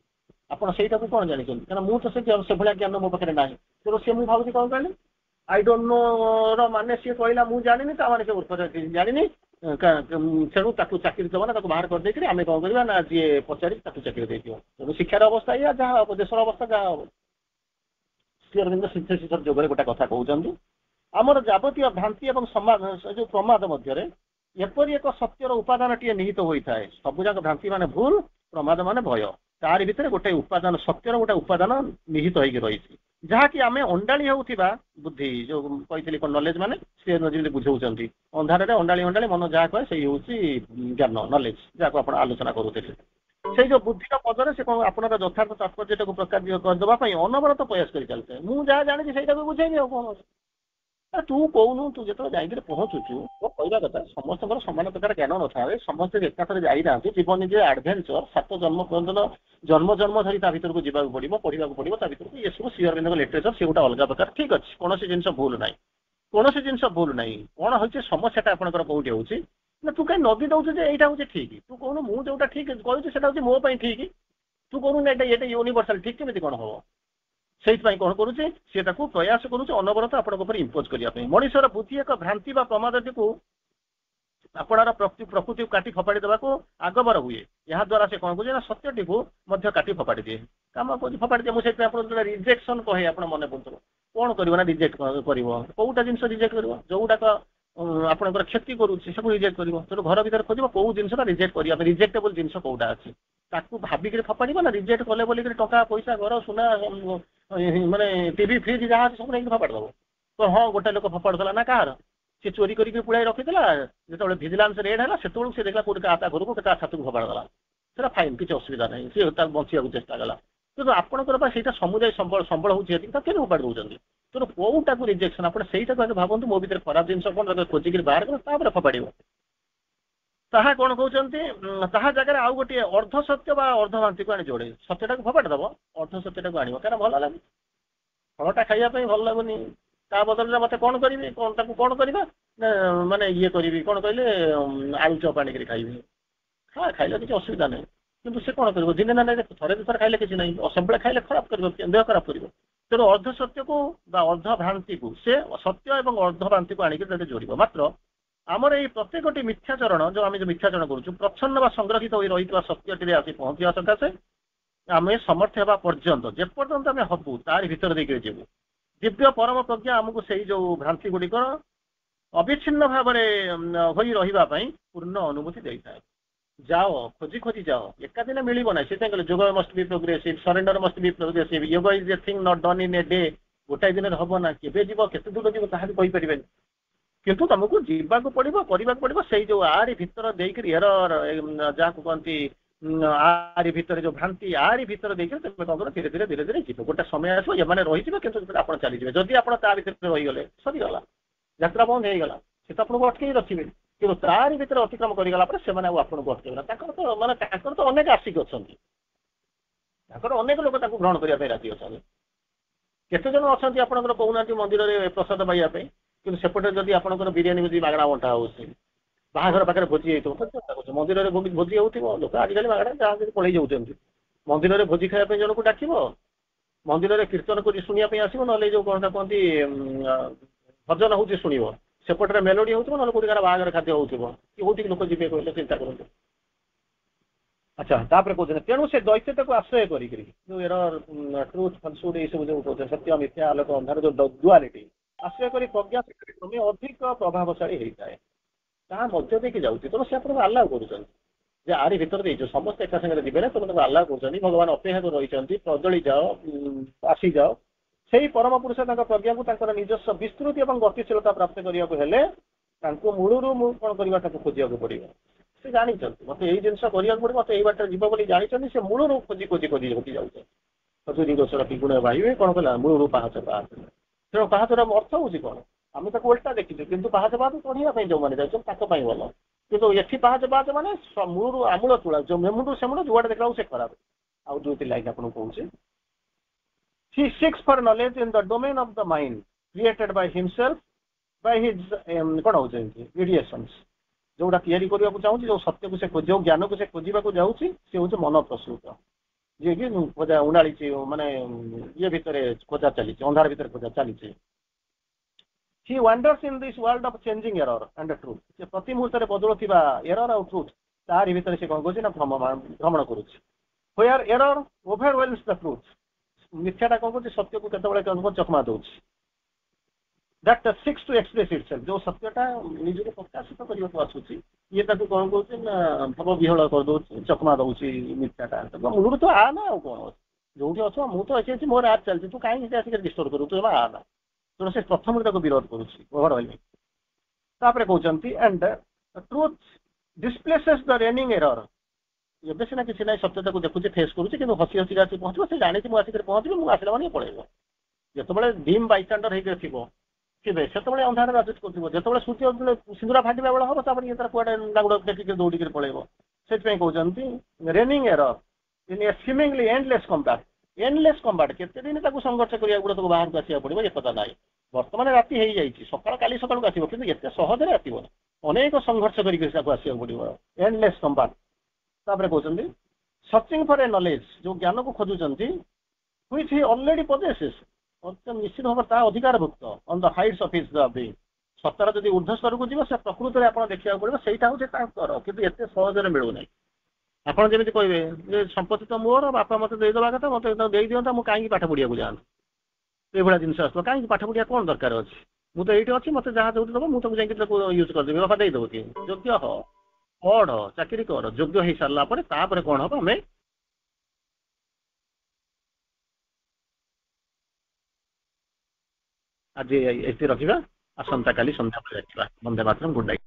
आपड़ से कौन जानते क्या मुझे से भाया ज्ञान मो पाखे ना तेणु सी मुझे भावी कौन कहली आई डोंट नो रे सी कहला मुझे जानी से जानी तेणु चाकरी दबा ना बाहर कर देकर आम कौन करवा ना जी पचारि चाकरी दे तेणु शिक्षार अवस्था या जहाँ हम देशर अवस्था जहाँ हम श्री अरविंद सिंथेसिस जोगरे गोटे कथा कहते आमर जावतीय भ्रांति और जो प्रमाद मध्य एपरी एक सत्यर उपादान टी निहित होता है सबूक भ्रांति माने भूल प्रमाद माने भय तार भितर गोटे उपादान सत्यर गोटे उपादान निहित होगी रही जहाँकि आम अंडाणी होता बुद्धि जो कही नॉलेज माने सी बुझाऊँ अंधारे अंडाणी अंडाणी मन जहाँ कहे से हूँ ज्ञान नॉलेज जहाँ आप आलोचना करुले से जो बुद्धि पदर से कौन आप यथार्थ तात्पर्य को प्रकाश करदेवाई अनवरत प्रयास कर चलते मुझे जहाँ जानी से बुझेबी आ कौन तू कौन तू जो जाकर पहुँचुचु तो कहवा कथा समस्त सामान प्रकार ज्ञान न था समस्त एकाथर जाना जीवन जे आडभेंचर 7 जन्म पर्यटन जन्म जन्म धरी भर को जावाक पड़ो पढ़ा पड़ो भर ये सब सी अरविंद लिटरेचर से गोटे अलग प्रकार ठीक अच्छे कौन जिन भूल ना कौन जिन भूल ना कौन हो समस्याटा आपंकर कौटी हो तू कहीं नदी दौर यहाँ हूँ ठीक तू कौन मुझे जोटा ठीक कहूँ मो ठीक तू कौन ये यूनिवर्सल ठीक केमी कौन हम से कौन करुचे सी प्रयास करुचे अनवरत आपण इम्पोज करने मनुष्यर बुद्धि एक भ्रांति प्रमाद को आपणार प्रकृति को काटी फपाड़ी देवा को आगबर हुए या द्वारा से कौन कहे सत्यटी को काटी फपाड़ी दिए कम फपाड़ी दिए मुझे रिजेक्शन कहे आप मन पड़ो कौन कर रिजेक्ट कर कौटा जिन रिजेक्ट कर जोटाक आपंकर क्षति करुच्ची सब रिजेक्ट कर तेणु घर भर खोज कौ जिनसा रिजेक्ट कर रिजेक्टेबल जिन कौटा अच्छी ताकू भाविक फपाड़ी ना रिजेक्ट कले बोल टका पैसा घर सुना माने टीवी फ्रिज जहाँ सब नहीं फपाड़ दब तो हाँ गोटे लोक फपाड़ा ना कह सी चोरी करके पुड़ाई रखीला जो भिजिलांस रेड है से देखला कौट घर को छात को फपाड़ देला से फाइन किसी असुविधा नहीं सी बचा चेष्टा कला कि आपंकर से समुदाय संबल होती कैसे फपाड़ दौरान तेणु कौटा को रिजेक्शन आप भावतु मो भर खराब जिन कौन खोजिक बाहर कर फपाड़ ताहा कौन कहते ताहा जगह आउ गोटे अर्ध सत्य अर्धभ्रांति को आनी जोड़े सत्यटा को फपाड़ दब अर्ध सत्यटा को आण क्या भल लगे फलटा खाइबा भल लगुनि ता बदल में मत कौन करी कौन करवा माने ये करी कौन कहले आलू चप आनिक खाइबी हाँ खाइले किसी असुविधा नहीं किंतु से कौन कर दिने ना थे दुथर खाइले किसी नहीं सब खाइले खराब कर देह खराब कर तेणु अर्ध सत्य को अर्ध भ्रांति को से सत्य और अर्ध भ्रांति को आनिक जोड़ मात्र आमर ये प्रत्येक मिथ्याचरण जो आम जो मिथ्याचरण करूँ प्रच्छन्न संग्रहित हो रही सत्यटी आसी पहुँचा सकाशे आम समर्थ होगा पर्यंत जेपर्यंत आम हबू तार भर देकर जीवु दिव्य परम प्रज्ञा आमको से जो भ्रांति गुड़िक अविच्छिन्न भाव में रही पूर्ण अनुभूति दे था जाओ खोजी खोजी जाओ एका दिन मिलना ना से कहले जोग must be progressive surrender must be progressive yoga is a thing not done in a day गोटाए दिन हम ना केवे जीव केते दूर जीव ताहा कहीपर किंतु तुमको जीवाक पड़ो करने पड़ो से जो आरी भितर देकर जहाँ कहती आरी भितर जो भ्रांति आरी भितर देखिए तुम कौन धीरे धीरे धीरे धीरे जीव गोटे समय आसो ये रही कि आप चलीजे जदि आप रहीगले सरीगला यात्रा बंद हो गला से तो आपको अटकई रखिए कि तारी भितर अतिक्रम करगला से आपको अटकना तो मानते तो अनेक आसिक अच्छा अनेक लोक ग्रहण करने राजी अच्छा केते जन अच्छा आपंकर कहना मंदिर में प्रसाद पाइबापी कि सेपटे जदि आपंकर बिरियानी बुझी मागणा बंटा हो बाहाघर पाखे भोजी होता मंदिर में भोजी हो लोक आजिकल मागणा जहाँ पलि जाऊँच मंदिर में भोजी खायापी जन को डाक मंदिर में कीर्तन कर शुणापी आसो ना जो कौन कहती भजन हो शुण सेपटे मेलोडी हो ना कौटी कार बाहाघर खाद्य हो लोक जी कहले चिंता करूँ अच्छा तापर कहते तेणु से दैत्यता को आश्रय कर ट्रुथ फलसुड ये सब जो कहते सत्य मिथ्या आलोक अंधार जो डुआलिटी आश्रय कर प्रज्ञा क्रमे अधिक प्रभावशाली होता है ता मध्य देखी जाऊँगी तेणु से आपको आल्लाह कर आरी भितर देच समस्त एका सागर जीवे ना तुम आल्लाह कर भगवान अपेक्षा कर रही प्रजली जाओ आसी जाओ से परम पुरुष प्रज्ञा को निजस्व विस्तृति और गतिशीलता प्राप्त करने मूलरू कौन करवा खोजा पड़ो से जानते मत यही जिन करने पड़े मत यही बाट जीव बोली जानते से मूलरू खोजी खोजी खोजी खोजी जाऊे खजुरी गचर पिगुण भाई कौन कहला मूलरू पाहाच पाहाच तेणु पाहाचर अर्थ हूँ कौन आम तक उल्टा देखीचु किंतु पाहाच पाहाच चढ़ाई जो मैंने जाते भल किंतु ये पाहाच पाहाच माने मूलरू आमूल तुला जो मेमुंडू सेमुंडू जुआड़े देखा से खराब आउ जो लाइक आपको कहूँ he seeks for knowledge in the domain of the mind created by himself by his कौन हो ideations जोटा तैयारी करने को चाहूँ जो सत्य को से जो ज्ञान को से खोजा जाऊँगी सी हूँ मन प्रसूत जी कि खोजा उड़ाड़ी माने ये भितर खोजा चली अंधार भीतर खोजा चली he wanders in this world of changing error and truth से प्रति मुहूर्त बदलुवा error और truth तारी भीतर से कौन कौन भ्रमण करुच्ची where error overwhelms the truth मिथ्याटा कौन कर सत्य को केतबेले कौन चकमा दौर that seeks to express itself जो सत्यटा निज को प्रकाशित करने को आसूची ये कौन कौन भव विहल कर दौ चकमा दौर मिथ्याटा मूल तो आ ना कौन जो अच्छे मुझे अच्छी मोर आप चलती तू कहीं डिस्टर्ब करू तू आ ना तेणु से प्रथम विरोध करुपर कहते and truth displaces the raining error ये सीना किसी ना सत्यता को देखुचे फेस करुच्चे कि हसी हसी आसी पहुँचो से जानी मुझे पहुँचे मुझे आसला मैंने पड़ेगा जिते डीम बाइस्टाण्डर होकर थे से अंधार राजूत कर जो सूर्य सिंदूरा फाटा बेला हम तापर ये कड़े दागुड़ देखिए दौड़ी पड़ेगा से कहते reigning error in a seemingly endless combat endless combat केते दिन संघर्ष करा गुड़ा तक बाहर को आसा पड़ो ये कथा ना बर्तमान राति हो जाए सका काली सका आसो कि सहजरे आसो अनेक संघर्ष करके आसा पड़ो एंडलेस कंबाट तापर कहते सर्चिंग फॉर ए नॉलेज जो ज्ञान को खोजुंट व्हिच ही ऑलरेडी पोजेसेस निश्चित भाव अधिकार भुक्त on the heights of his being ସତର ଯଦି ଉର୍ଦ୍ଧ୍ୱ ସ୍ତରକୁ ଯିବ ସେ ପ୍ରକୃତରେ ଆପଣ ଦେଖିବାକୁ ପଡ଼ିବ ସେଇଟା ହେଉଛି ତାଙ୍କର, କିନ୍ତୁ ଏତେ ସହଜରେ ମିଳୁନାହିଁ। ଆପଣ ଯେମିତି କହିବେ ଯେ ସମ୍ପତ୍ତି ତ ମୋର, ବାପା ମୋତେ ଦେଇଦେବା କଥା, ମୋତେ ଦେଇଦିଅନ୍ତା, ମୁଁ କାହିଁକି ପାଠ ପଢ଼ିବାକୁ ଯାଆନ୍ତି, ଏଇଭଳିଆ ଜିନିଷ ଆସୁଥିବ। କାହିଁକି ପାଠ ପଢ଼ିବା କ'ଣ ଦରକାର ଅଛି, ମୁଁ ତ ଏଇଠି ଅଛି, ମୋତେ ଯାହା ଯୋଉଠି ଦେବ ମୁଁ ତାକୁ ଯାଇକି ତାକୁ ୟୁଜ୍ କରିଦେବି, ବାପା ଦେଇଦେବ କି? ଯୋଗ୍ୟ ହ, ପଢ଼, ଚାକିରି କର, ଯୋଗ୍ୟ ହେଇସାରିଲା ପରେ ତାପରେ କ'ଣ ହବ ଆମେ ଆଜି ଏଠି ରଖିବା, ଆସନ୍ତାକାଲି ସନ୍ଧ୍ୟାବେଳେ ଦେଖିବା। Vande Mataram, good night.